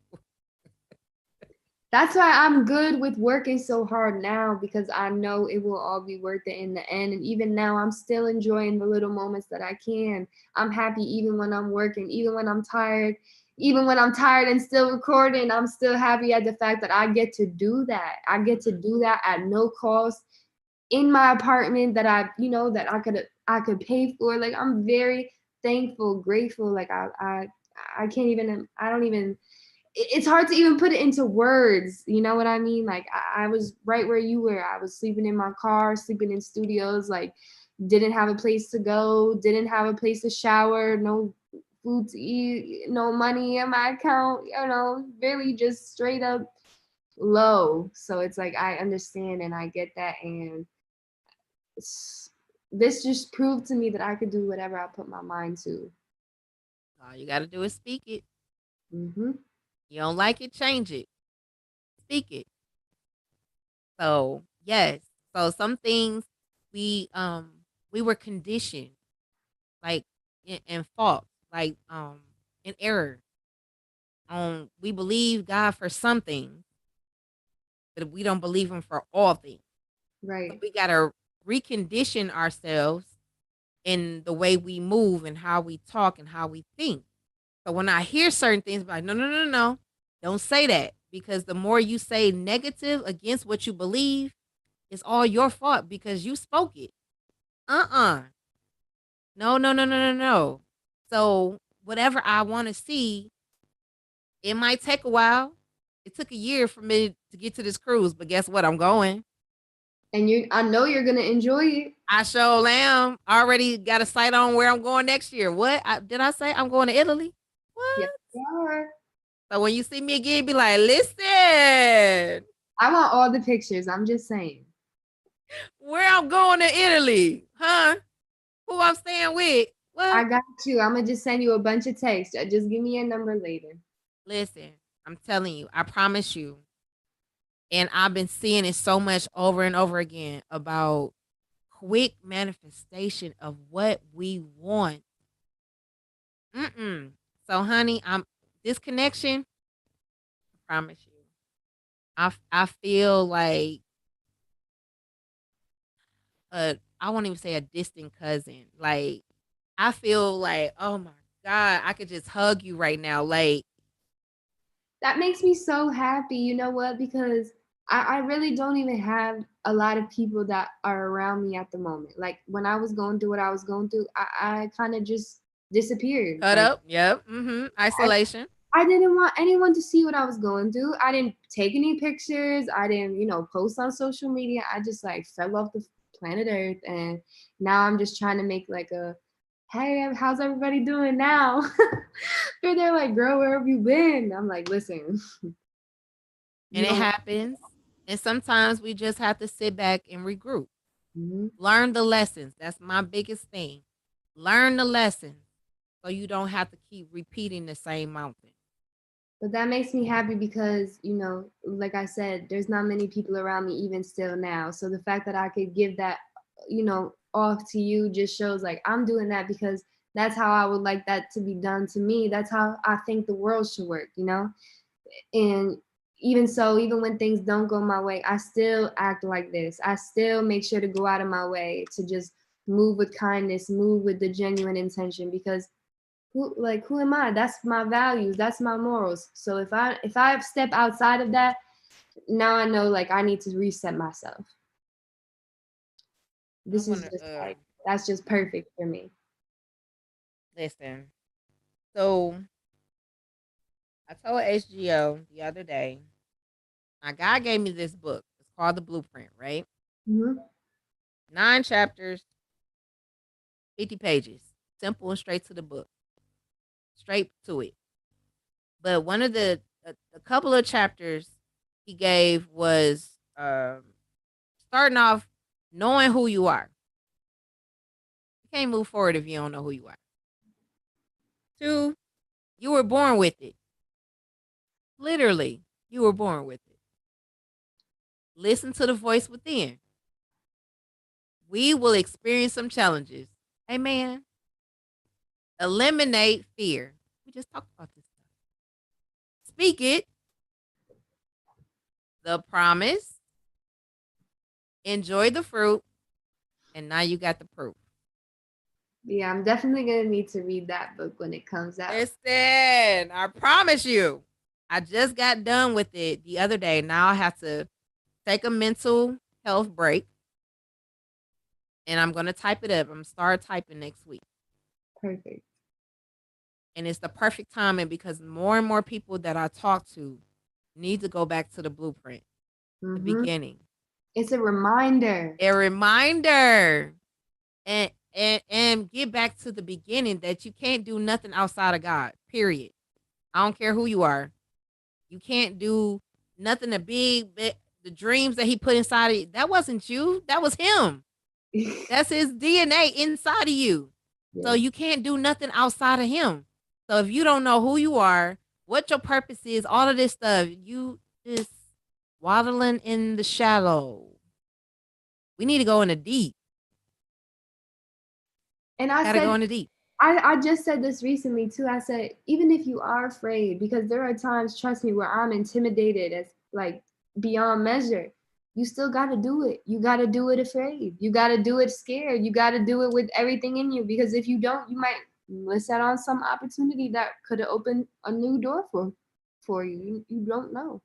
That's why I'm good with working so hard now because I know it will all be worth it in the end. And even now, I'm still enjoying the little moments that I can. I'm happy even when I'm working, even when I'm tired, even when I'm tired and still recording. I'm still happy at the fact that I get to do that. I get to do that at no cost in my apartment that I could pay for. Like I'm very thankful, grateful. Like I can't even I don't even it's hard to even put it into words. You know what I mean? Like I was right where you were. I was sleeping in my car, sleeping in studios, like didn't have a place to go, didn't have a place to shower, no food to eat, no money in my account, really just straight up low. So it's like I understand and I get that and this just proved to me that I could do whatever I put my mind to. All you gotta do is speak it. Hmm. You don't like it, change it. Speak it. So yes. So some things we were conditioned like in fault, like in error. We believe God for some things, but we don't believe him for all things. So Right. we gotta recondition ourselves in the way we move and how we talk and how we think. So when I hear certain things, I'm like, no, no, no, no, don't say that. Because the more you say negative against what you believe, it's all your fault because you spoke it. Uh-uh. No, no, no, no, no, no. So whatever I want to see, it might take a while. It took a year for me to get to this cruise, but guess what? I'm going. And I know you're gonna enjoy it. I sure am. Already got a sight on where I'm going next year. What did I say? I'm going to Italy. Yes, What? you are. So when you see me again, be like, listen, I want all the pictures. I'm just saying. where I'm going to Italy, huh? Who I'm staying with? I What? got you. I'm gonna just send you a bunch of texts. Just give me your number later. Listen, I'm telling you, I promise you. And I've been seeing it so much over and over again about quick manifestation of what we want. Mm-mm. So, honey, I'm this connection. I promise you. I feel like I won't even say a distant cousin. Like I feel like, oh my God, I could just hug you right now. Like, That makes me so happy. You know what? Because I really don't even have a lot of people that are around me at the moment. Like when I was going through what I was going through, I kind of just disappeared. cut Like up. Yep. Mm-hmm. I, Isolation. I didn't want anyone to see what I was going through. I didn't take any pictures. I didn't, post on social media. I just like fell off the planet Earth. And now I'm just trying to make like hey, how's everybody doing now? They're like, girl, where have you been? I'm like, listen, And you it don't. happens. And sometimes we just have to sit back and regroup. Mhm. Learn the lessons. That's my biggest thing. Learn the lessons so you don't have to keep repeating the same mountain. But that makes me happy because, like I said, there's not many people around me even still now. So the fact that I could give that off to you just shows like I'm doing that because that's how I would like that to be done to me. That's how I think the world should work. And even so, even when things don't go my way, I still act like this. I still make sure to go out of my way to just move with kindness, move with the genuine intention, because who am I? That's my values, that's my morals. So if I step outside of that, now I know like I need to reset myself. I This is want just to like that's just perfect for me. listen. So I told HGO the other day. My guy gave me this book. It's called The Blueprint, right? Hmm. 9 chapters, 50 pages. Simple and straight to the book. Straight to it. But one of a couple of chapters he gave was starting off knowing who you are. You can't move forward if you don't know who you are. 2, you were born with it. Literally, you were born with it. Listen to the voice within. We will experience some challenges. Amen. Eliminate fear. We just talked about this stuff. Speak it. The promise. Enjoy the fruit. And now you got the proof. Yeah, I'm definitely gonna need to read that book when it comes out. Listen, I promise you. I just got done with it the other day. Now I have to take a mental health break. And I'm going to type it up. I'm going to start typing next week. Perfect. And it's the perfect timing because more and more people that I talk to need to go back to the blueprint, the Hmm. beginning. It's a reminder. A reminder. And get back to the beginning that you can't do nothing outside of God. Period. I don't care who you are. You can't do nothing the dreams that he put inside of you. That wasn't you. That was him. That's his DNA inside of you. So Yeah. you can't do nothing outside of him. So if you don't know who you are, what your purpose is, all of this stuff, you just waddling in the shallow. We need to go in the deep. And I Gotta go said, in the deep. I just said this recently too. I said, even if you are afraid, because there are times, trust me, where I'm intimidated as like beyond measure, you still got to do it. You got to do it afraid. You got to do it scared. You got to do it with everything in you, because if you don't, you might miss out on some opportunity that could have opened a new door for you. You don't know.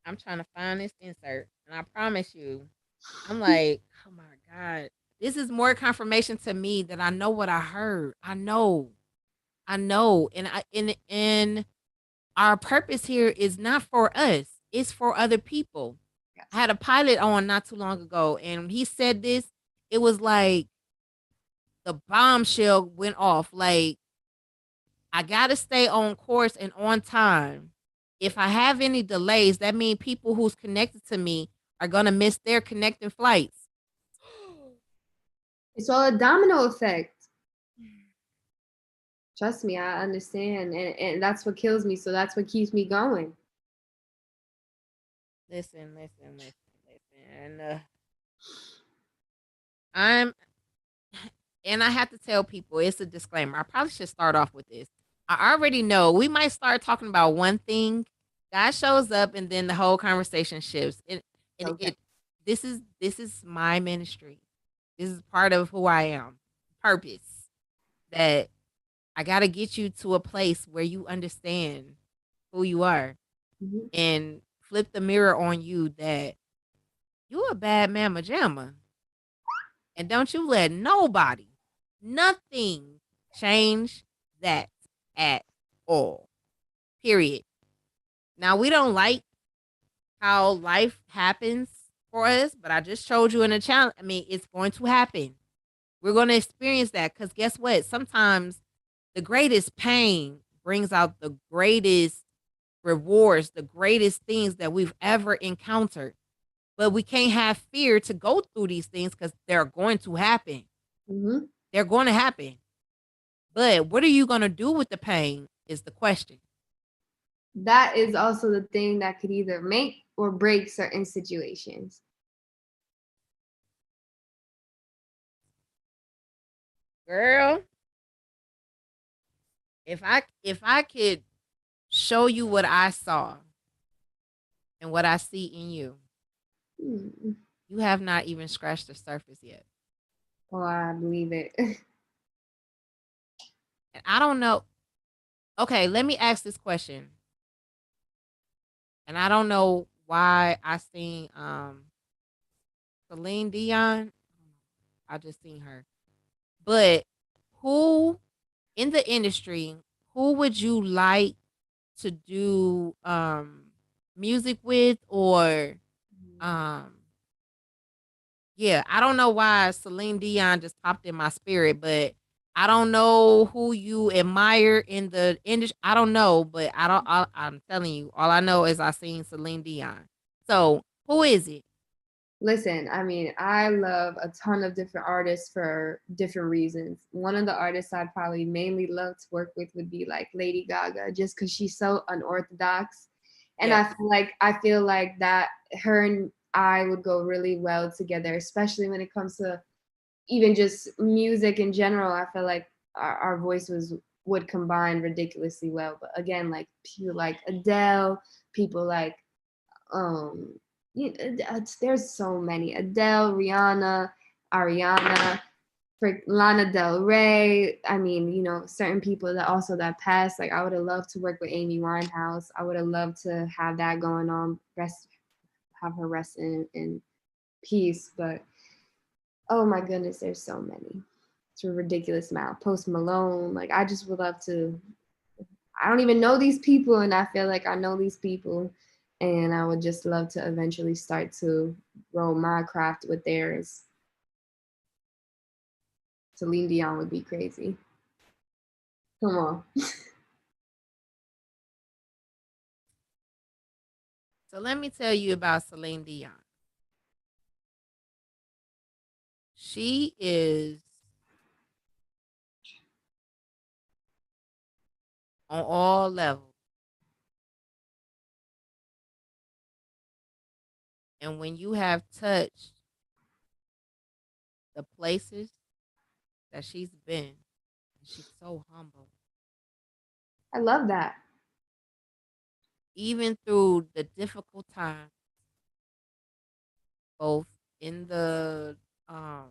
I'm trying to find this insert. And I promise you, I'm like, oh my God. This is more confirmation to me that I know what I heard. I know. I know. And our purpose here is not for us. It's for other people. I Yes. had a pilot on not too long ago, and he said this. It was like the bombshell went off. Like, I gotta stay on course and on time. If I have any delays, that means people who's connected to me are gonna miss their connecting flights. It's all a domino effect. Trust me, I understand. And that's what kills me. So that's what keeps me going. Listen. I'm and I have to tell people it's a disclaimer. I probably should start off with this. I already know we might start talking about one thing. God shows up and then the whole conversation shifts. And Okay. it this is my ministry. This is part of who I am. Purpose. That I gotta get you to a place where you understand who you are Mhm. and flip the mirror on you that you a bad mama jamma. And don't you let nobody, nothing change that at all. Period. Now, we don't like how life happens for us, but I just showed you in a challenge. I mean, it's going to happen. We're going to experience that because guess what? Sometimes the greatest pain brings out the greatest rewards, the greatest things that we've ever encountered. But we can't have fear to go through these things because they're going to happen. Mhm. They're going to happen. But what are you going to do with the pain is the question. That is also the thing that could either make or break certain situations. Girl, if I could show you what I saw and what I see in you, Hmm. you have not even scratched the surface yet. Oh, I believe it. And I don't know. Okay, let me ask this question. And I don't know why I seen Celine Dion. I just seen her. But who in the industry, who would you like to do music with, or um yeah, I don't know why Celine Dion just popped in my spirit, but I don't know who you admire in the industry. I don't know, but I don't. I'm telling you, all I know is I seen Celine Dion. So who is it? Listen, I mean, I love a ton of different artists for different reasons. One of the artists I'd probably mainly love to work with would be like Lady Gaga, just because she's so unorthodox. And Yes. I feel like that her and I would go really well together, especially when it comes to even just music in general. I feel like our voices would combine ridiculously well. But again, like people like Adele, people like um there's so many: Adele, Rihanna, Ariana, for Lana Del Rey. I mean, certain people that also that passed. Like I would have loved to work with Amy Winehouse. I would have loved to have that going on. Have her rest in peace. But oh my goodness, there's so many. It's a ridiculous amount. Post Malone. Like I just would love to. I don't even know these people, and I feel like I know these people, and I would just love to eventually start to grow my craft with theirs. Celine Dion would be crazy. Come on. So let me tell you about Celine Dion. She is on all levels. And when you have touched the places that she's been, she's so humble. I love that. Even through the difficult times, both in the um,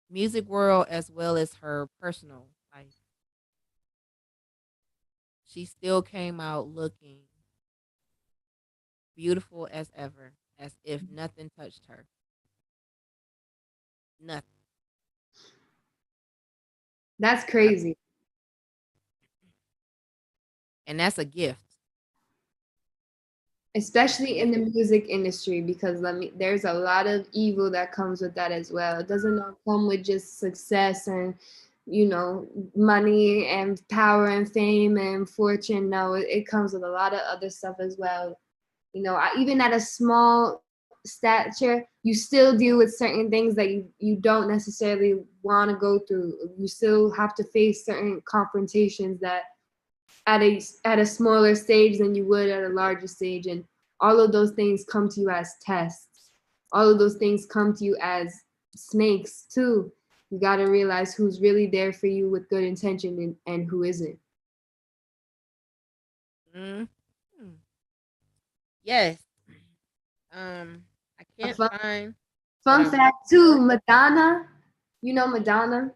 music world as well as her personal life, she still came out looking beautiful as ever, as if nothing touched her. Nothing. That's Not- crazy. And that's a gift. That's a Especially in gift. the music industry, because there's a lot of evil that comes with that as well. It doesn't come with just success and money and power and fame and fortune. No, it comes with a lot of other stuff as well. Even at a small stature, you still deal with certain things that you don't necessarily want to go through. You still have to face certain confrontations that at a smaller stage than you would at a larger stage, and all of those things come to you as tests. All of those things come to you as snakes too. You got to realize who's really there for you with good intention, and who isn't. Mm. Yes. I A can't fun, find what fun I'm looking fact too, for. Madonna. You know Madonna?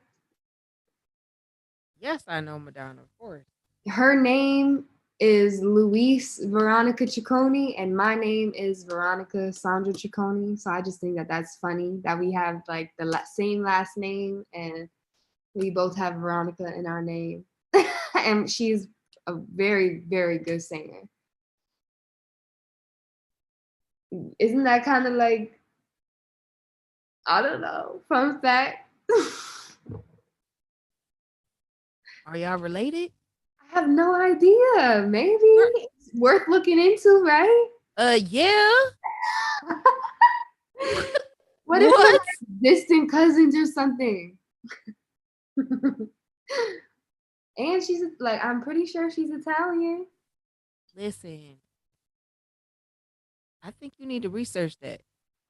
Yes, I know Madonna, of course. Her name is Luis Veronica Ciccone, and my name is Veronica Sandra Ciccone. So I just think that that's funny that we have like the same last name, and we both have Veronica in our name. And she's a very, very good singer. Isn't that kind of like, I don't know, fun fact? Are y'all related? I have no idea. Maybe Girl, it's worth looking into, right? yeah. What if we're What? like distant cousins or something? And she's like, I'm pretty sure she's Italian. Listen, I think you need to research that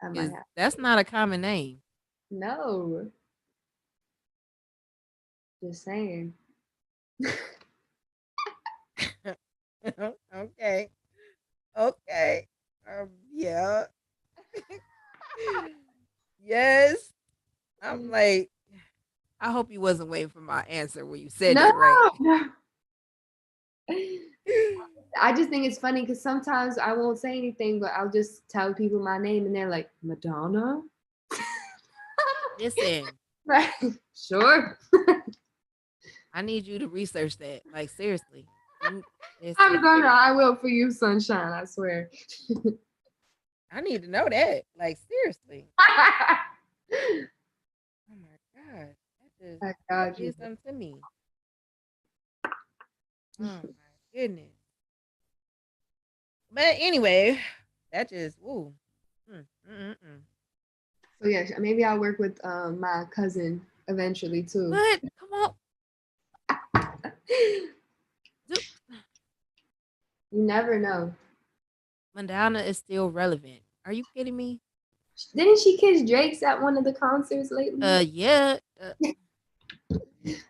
I might because have. that's not a common name. No, just saying. Okay. Okay. Yeah. Yes. I'm like, I hope you wasn't waiting for my answer when you said No, that, right? I just think it's funny because sometimes I won't say anything, but I'll just tell people my name, and they're like, Madonna. Listen, Right? Sure. I need you to research that. Like seriously. You I'm listen. gonna. I will for you, sunshine. I swear. I need to know that. Like seriously. Oh my god. I That got you. did something to me. Oh my goodness. But anyway, that just ooh. Mm, mm, mm, mm. So yeah, maybe I'll work with my cousin eventually too. What? Come on. You Dude. never know. Madonna is still relevant. Are you kidding me? Didn't she kiss Drake's at one of the concerts lately? Yeah. A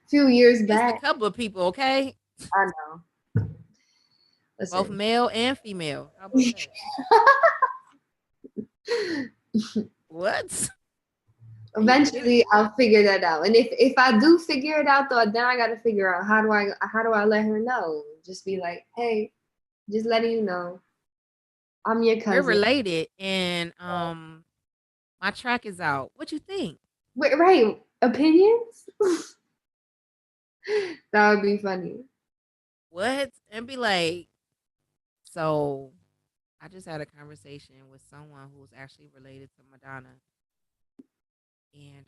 few years Just a back. couple of people, okay? I know. Both Listen. male and female. How about that? What? Are you kidding Eventually, me? I'll figure that out. And if I do figure it out, though, then I got to figure out how do I let her know? Just be like, hey, just letting you know, I'm your We're cousin. related, and my track is out. What you think? Wait, right? Opinions? That would be funny. What? And be like, so I just had a conversation with someone who's actually related to Madonna, and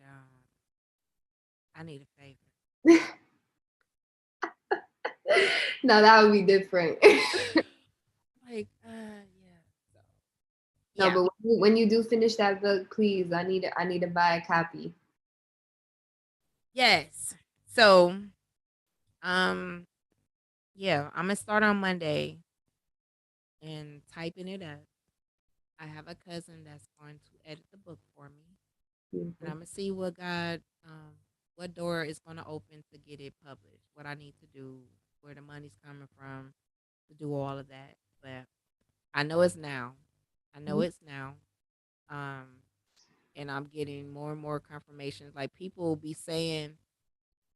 I need a favor. No, that would be different. Like, yeah. So No, yeah, but when you do finish that book, please, I need to buy a copy. yes. So, um, yeah, I'm gonna start on Monday and typing it up. I have a cousin that's going to edit the book for me, and Beautiful. I'm gonna see what door is gonna open to get it published, what I need to do, where the money's coming from to do all of that. But I know it's now. I know Mhm. it's now. Um, and I'm getting more and more confirmations. Like people will be saying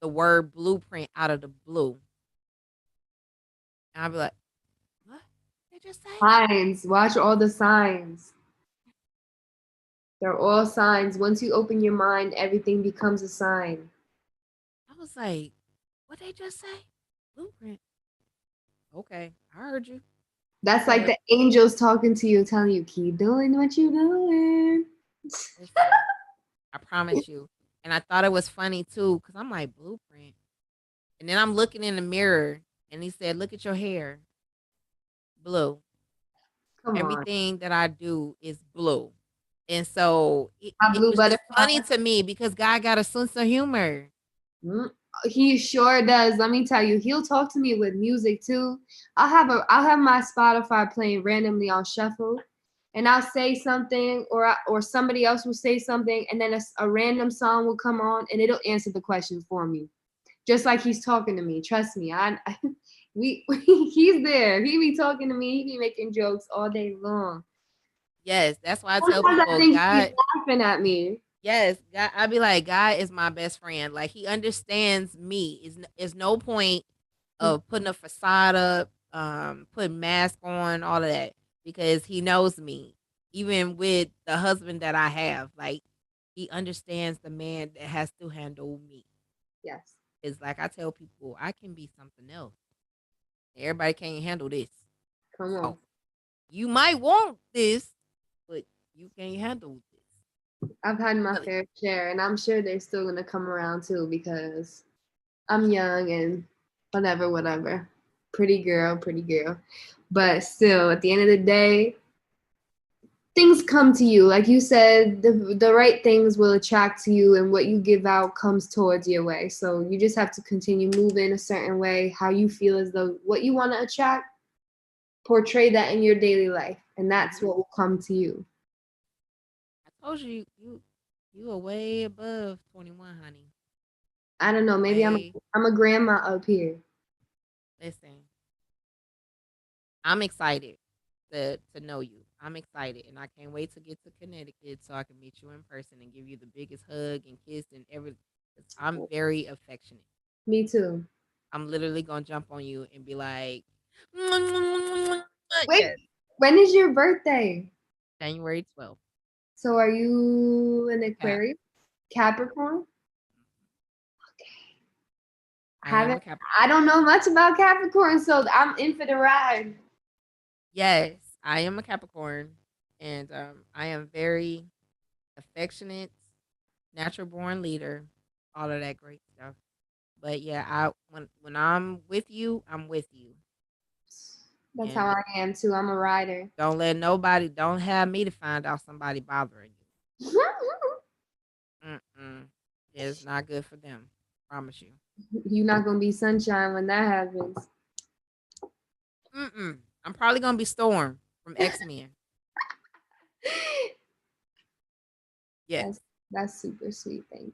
the word blueprint out of the blue, and I'll be like, "What? They just say?" Signs. Watch all the signs. They're all signs. Once you open your mind, everything becomes a sign. I was like, "What they just say?" Blueprint. Okay, I heard you. That's like But the angels talking to you, telling you, keep doing what you're doing. listen, I promise you. And I thought it was funny too, because I'm like, blueprint. And then I'm looking in the mirror and he said, look at your hair. Blue. Come on. Everything that I do is blue. And so My it blue was just butterfly. funny to me because God got a sense of humor. Mm, he sure does. Let me tell you, he'll talk to me with music too. I'll have my Spotify playing randomly on shuffle, and I'll say something, or somebody else will say something, and then a random song will come on, and it'll answer the question for me, just like he's talking to me. Trust me, we he's there. He be talking to me. He be making jokes all day long. Yes, that's why I tell Sometimes I people, think he's God, laughing at me. yes, God, I'd be like, God is my best friend. Like he understands me. Is no point of putting a facade up, putting mask on, all of that, because he knows me. Even with the husband that I have, like he understands the man that has to handle me. Yes, It's like I tell people, I can be something else. Everybody can't handle this. come on. So you might want this, but you can't handle this. I've had my Really. fair share, and I'm sure they're still gonna come around too because I'm young and whatever, whatever. Pretty girl, pretty girl. But still, at the end of the day, things come to you. Like you said, the right things will attract to you, and what you give out comes towards your way. So you just have to continue moving a certain way, how you feel as though what you want to attract, portray that in your daily life, and that's Mhm. what will come to you. I told you, you are way above 21, honey. I don't know. Maybe Way. I'm a grandma up here. Listen, I'm excited to know you. I'm excited, and I can't wait to get to Connecticut so I can meet you in person and give you the biggest hug and kiss and everything. 'Cause I'm very affectionate. Me too. I'm literally gonna jump on you and be like, Wait, yes, when is your birthday? January 12th. So are you an Cap. Aquarius? Capricorn? I am a Haven't Capricorn. I don't know much about Capricorn, so I'm in for the ride. Yes, I am a Capricorn, and I am very affectionate, natural born leader, all of that great stuff. But yeah, I when I'm with you, I'm with you. That's how And I am too. I'm a rider. don't let nobody, don't have me to find out somebody bothering you. Mm-mm. It's not good for them. Promise you. You're not gonna be sunshine when that happens. Mm-mm. I'm probably gonna be Storm from X Men. Yes. That's that's super sweet. Thank you.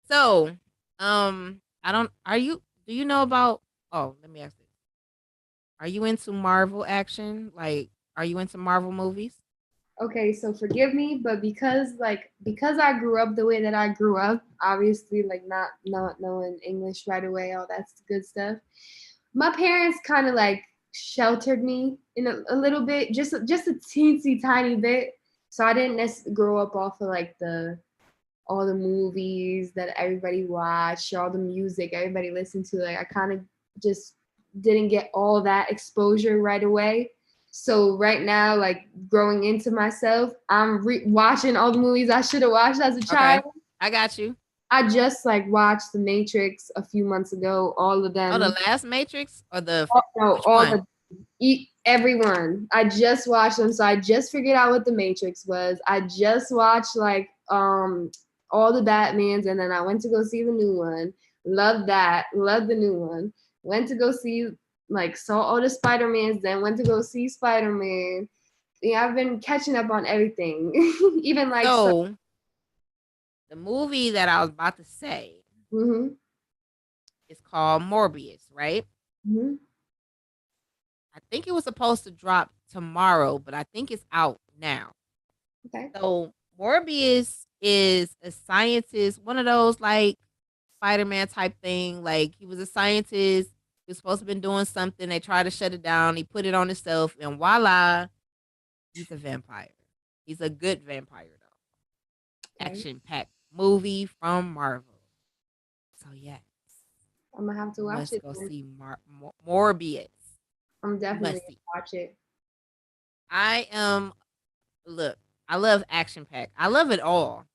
So, I don't. Are you? Do you know about? Oh, let me ask this. Are you into Marvel action? Like, are you into Marvel movies? Okay, so forgive me, but because I grew up the way that I grew up, obviously like not knowing English right away, all that's good stuff. My parents kind of like sheltered me in a little bit, just a teensy tiny bit. So I didn't grow up off of like the all the movies that everybody watched, all the music everybody listened to. Like I kind of just didn't get all that exposure right away. So right now, like growing into myself, I'm watching all the movies I should have watched as a child. Okay, I got you. I just like watched The Matrix a few months ago, all of Oh, the them. last Matrix or the No, which all one? the everyone. I just watched them, so I just figured out what the Matrix was. I just watched like all the Batmans, and then I went to go see the new one. Loved that. Loved the new one. Went to go see like saw all the Spider Mans, then went to go see Spider Man. Yeah, I've been catching up on everything, even like so. So the movie that I was about to say Mm-hmm, is called Morbius, right? mm-hmm, I think it was supposed to drop tomorrow, but I think it's out now. okay. So Morbius is a scientist, one of those like Spider-Man type thing. Like he was a scientist. He was supposed to have been doing something. They tried to shut it down. He put it on himself, and voila, he's a vampire. He's a good vampire though. Okay. Action packed movie from Marvel. So yes, I'm gonna have to you watch must it go then. see Morbius. I'm You definitely must see. gonna watch it. I am look. I love action pack. I love it all.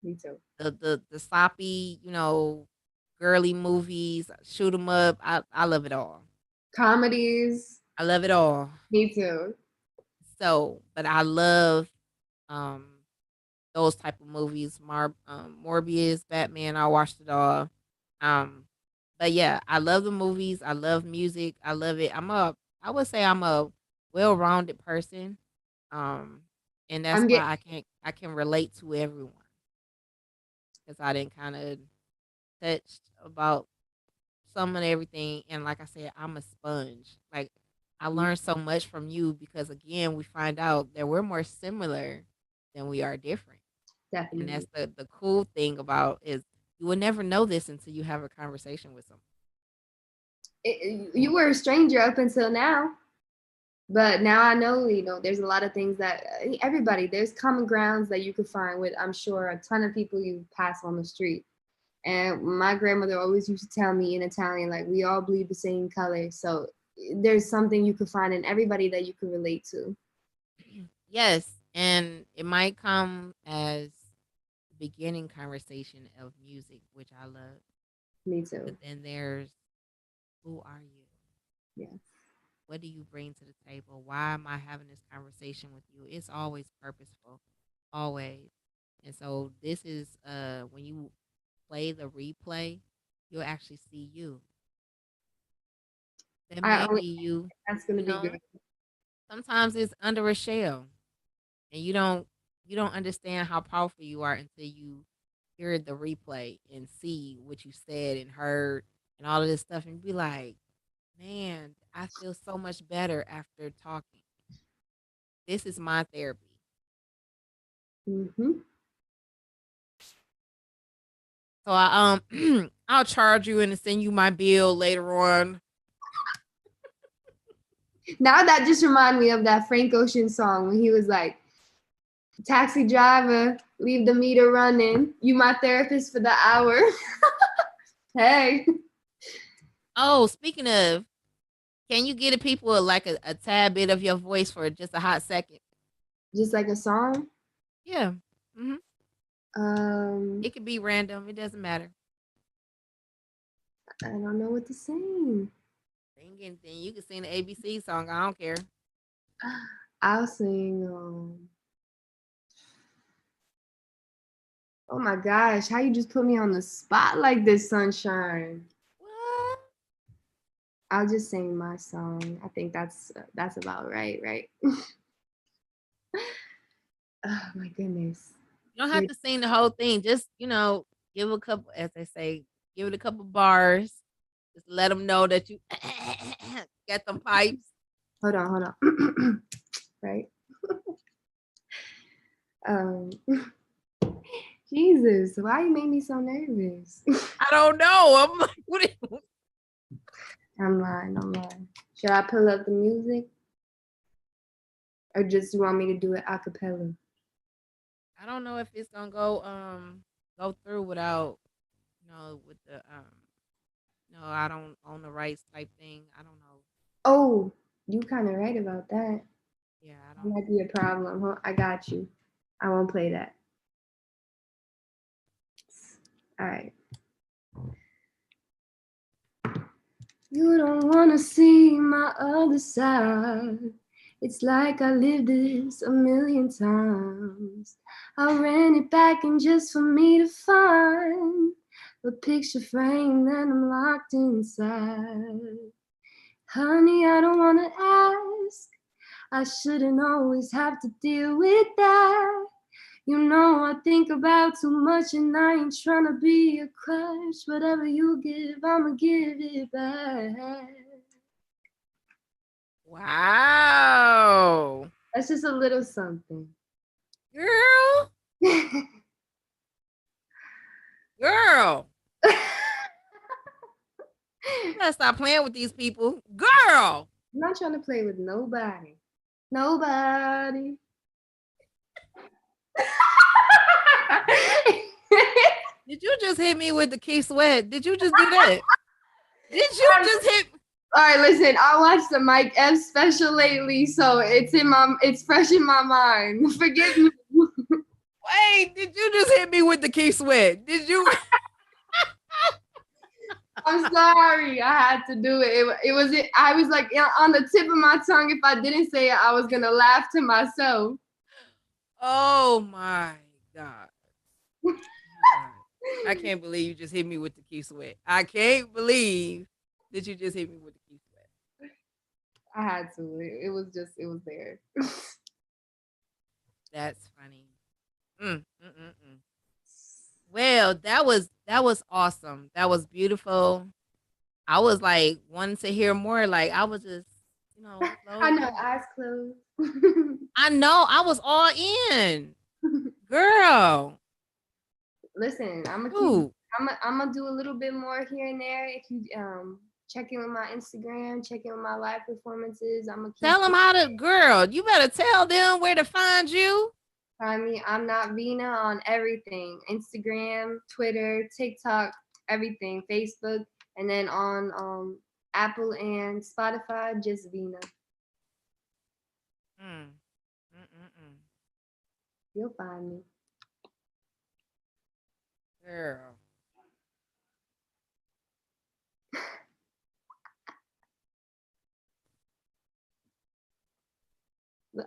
Me too. The sloppy, girly movies, shoot 'em up. I love it all. Comedies. I love it all. Me too. So, but I love um those type of movies. Morbius, Batman. I watched it all. Um, but yeah, I love the movies. I love music. I love it. I would say I'm a well-rounded person. Um, and that's I'm why getting I can relate to everyone because I didn't kind of touched about some and everything. And like I said, I'm a sponge. Like I learned so much from you because again, we find out that we're more similar than we are different. And definitely. that's the cool thing about is you will never know this until you have a conversation with someone. You were a stranger up until now, but now I know, there's a lot of things that everybody, there's common grounds that you could find with, I'm sure, a ton of people you pass on the street. And my grandmother always used to tell me in Italian, like, we all bleed the same color. So there's something you could find in everybody that you could relate to. Yes, and it might come as the beginning conversation of music, which I love. Me But too. then there's who are you? Yeah. What do you bring to the table? Why am I having this conversation with you? It's always purposeful, always. And so this is when you play the replay, you'll actually see you. That I may only be you, That's gonna you be know. good. Sometimes it's under a shell, and you don't understand how powerful you are until you hear the replay and see what you said and heard and all of this stuff, and be like, man, I feel so much better after talking. This is my therapy. Hmm. So I'll charge you and send you my bill later on. Now that just reminded me of that Frank Ocean song when he was like, "Taxi driver, leave the meter running. You my therapist for the hour." Hey, Oh, speaking of, can you get a people like a tad bit of your voice for just a hot second? just like a song. Yeah. hmm Um, It could be random. It doesn't matter. I don't know what to sing. Sing anything. You can sing the ABC song. I don't care. I'll sing. Oh my gosh, how you just put me on the spot like this, Sunshine? What? I'll just sing my song. I think that's about right, right? Oh my goodness. You don't have You're, to sing the whole thing. Just give a couple, as they say, give it a couple bars. Just let them know that you got them pipes. hold on. Right? Um, Jesus, why you make me so nervous? I don't know. I'm like, what? I'm lying. Should I pull up the music? Or just you want me to do it a cappella? I don't know if it's gonna go through without with the no, I don't own the rights type thing. I don't know. Oh, you kind of right about that. Yeah, I That don't. might be a problem. Huh? I got you. I won't play that. All right. You don't wanna see my other side. It's like I lived this a million times. I ran it back and just for me to find a picture frame that I'm locked inside. Honey, I don't wanna ask. I shouldn't always have to deal with that. You know I think about too much and I ain't trying to be a crush. Whatever you give, I'ma give it back. Wow, That's just a little something. girl, I'm girl, you gotta stop playing with these people, girl. not trying to play with nobody. Nobody. Did you just hit me with the key sweat? Did you just do that? Did you just hit? All right, listen. I watched the Mike F special lately, so it's fresh in my mind. Forgive me. Wait, did you just hit me with the key sweat? Did you? I'm sorry. I had to do it. I was like on the tip of my tongue. If I didn't say it, I was gonna laugh to myself. Oh my god. Oh my god. I can't believe you just hit me with the key sweat. I can't believe that you just hit me with the key sweat. I had to. It was there. That's funny. Mm, mm, mm, mm. Well, that was awesome. That was beautiful. I was like wanting to hear more. Like I was just, I loading know, up. eyes closed. I know I was all in. Girl. Listen, Ooh. I'm gonna do a little bit more here and there. If you check in with my Instagram, check in with my live performances, I'm gonna keep Tell them how to, girl. You better tell them where to find you. find me. I'm not Veena on everything: Instagram, Twitter, TikTok, everything, Facebook, and then on Apple and Spotify, just Veena. Mm, mm, mm, mm. You'll find me. Girl.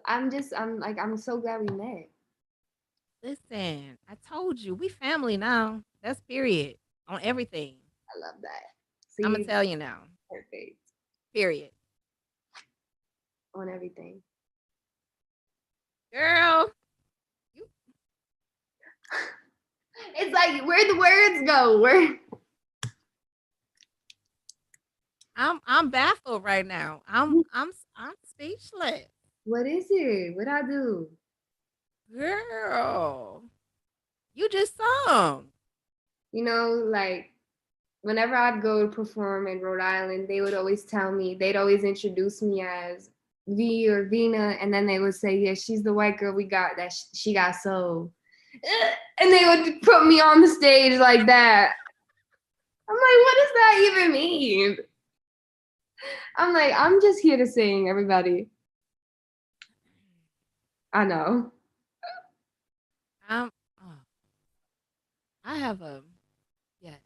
I'm so glad we met. Listen, I told you, we family now. That's period on everything. I love that. I'm gonna See, tell you now. perfect. Period. on everything. Girl, you, It's like where the words go. Where I'm baffled right now. I'm speechless. what is it? What I do? Girl, you just sung. You know, like whenever I'd go to perform in Rhode Island, they would always tell me, they'd always introduce me as V or Veena, and then they would say, "Yeah, she's the white girl we got that she got soul," and they would put me on the stage like that. I'm like, what does that even mean? I'm like, I'm just here to sing, everybody. I know. I'm oh, I have a yes.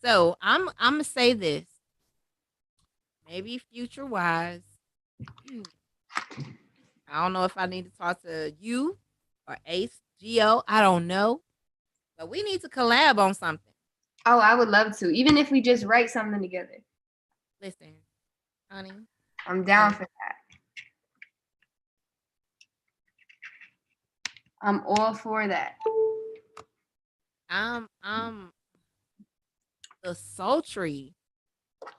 So I'm gonna say this. Maybe future wise. I don't know if I need to talk to you or Ace Geo. I don't know. But we need to collab on something. Oh, I would love to, even if we just write something together. Listen, honey, I'm down honey. for that. I'm all for that. I'm the sultry,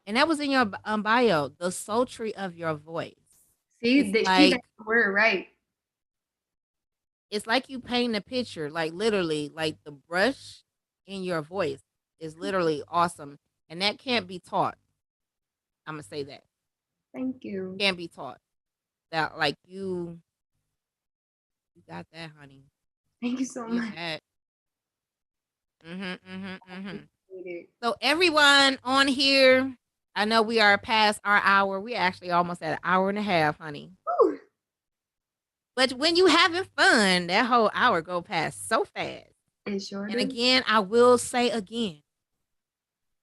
and that was in your bio. The sultry of your voice. See, It's that she got like the word right. it's like you paint a picture, like literally, like the brush in your voice is literally awesome, and that can't be taught. I'm gonna say that Thank you. can't be taught. That like you got that, honey. Thank you so You much. that. Mhm. Appreciate it. So everyone on here, I know we are past our hour. We actually almost at an hour and a half, honey. Woo. But when you having fun, that whole hour go past so fast. It sure And do. again, I will say again,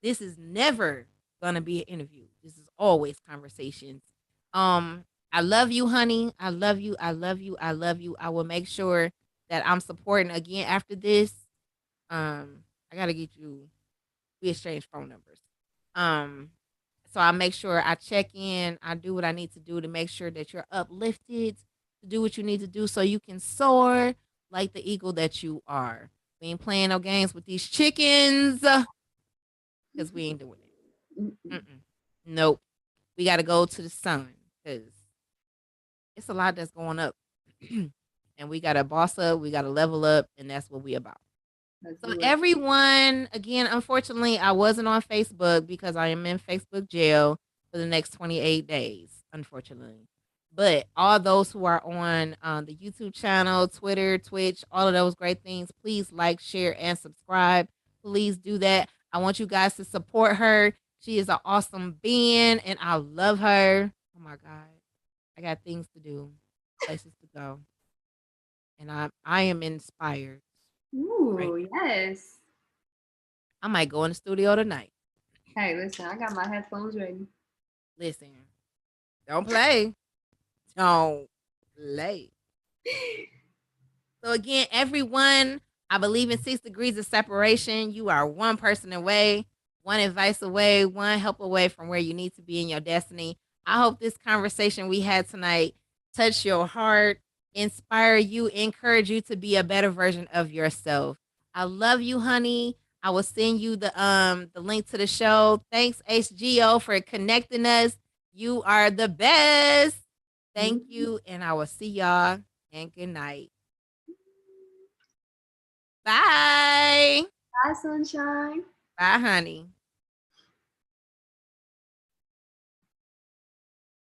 this is never gonna be an interview. This is always conversations. I love you, honey. I love you. I love you. I love you. I will make sure that I'm supporting again after this. I gotta get you. We exchange phone numbers. Um, so I make sure I check in. I do what I need to do to make sure that you're uplifted to do what you need to do so you can soar like the eagle that you are. We ain't playing no games with these chickens because we ain't doing it. Mm-mm. Nope. We got to go to the sun because it's a lot that's going up. And we got to boss up, we got to level up, and that's what we about. Let's So do it. everyone, again, unfortunately, I wasn't on Facebook because I am in Facebook jail for the next 28 days, unfortunately. But all those who are on the YouTube channel, Twitter, Twitch, all of those great things, please like, share, and subscribe. Please do that. I want you guys to support her. She is an awesome being, and I love her. Oh my God, I got things to do, places to go, and I am inspired right Ooh, now. yes. I might go in the studio tonight. Hey, listen, I got my headphones ready. Listen, don't play. Don't play. So again, everyone, I believe in 6 degrees of separation. You are one person away, one advice away, one help away from where you need to be in your destiny. I hope this conversation we had tonight touched your heart, inspire you, encourage you to be a better version of yourself. I love you, honey. I will send you the link to the show. Thanks, HGO, for connecting us. You are the best. Thank Mhm. you, and I will see y'all. And good night. Bye. Bye, sunshine. Bye, honey.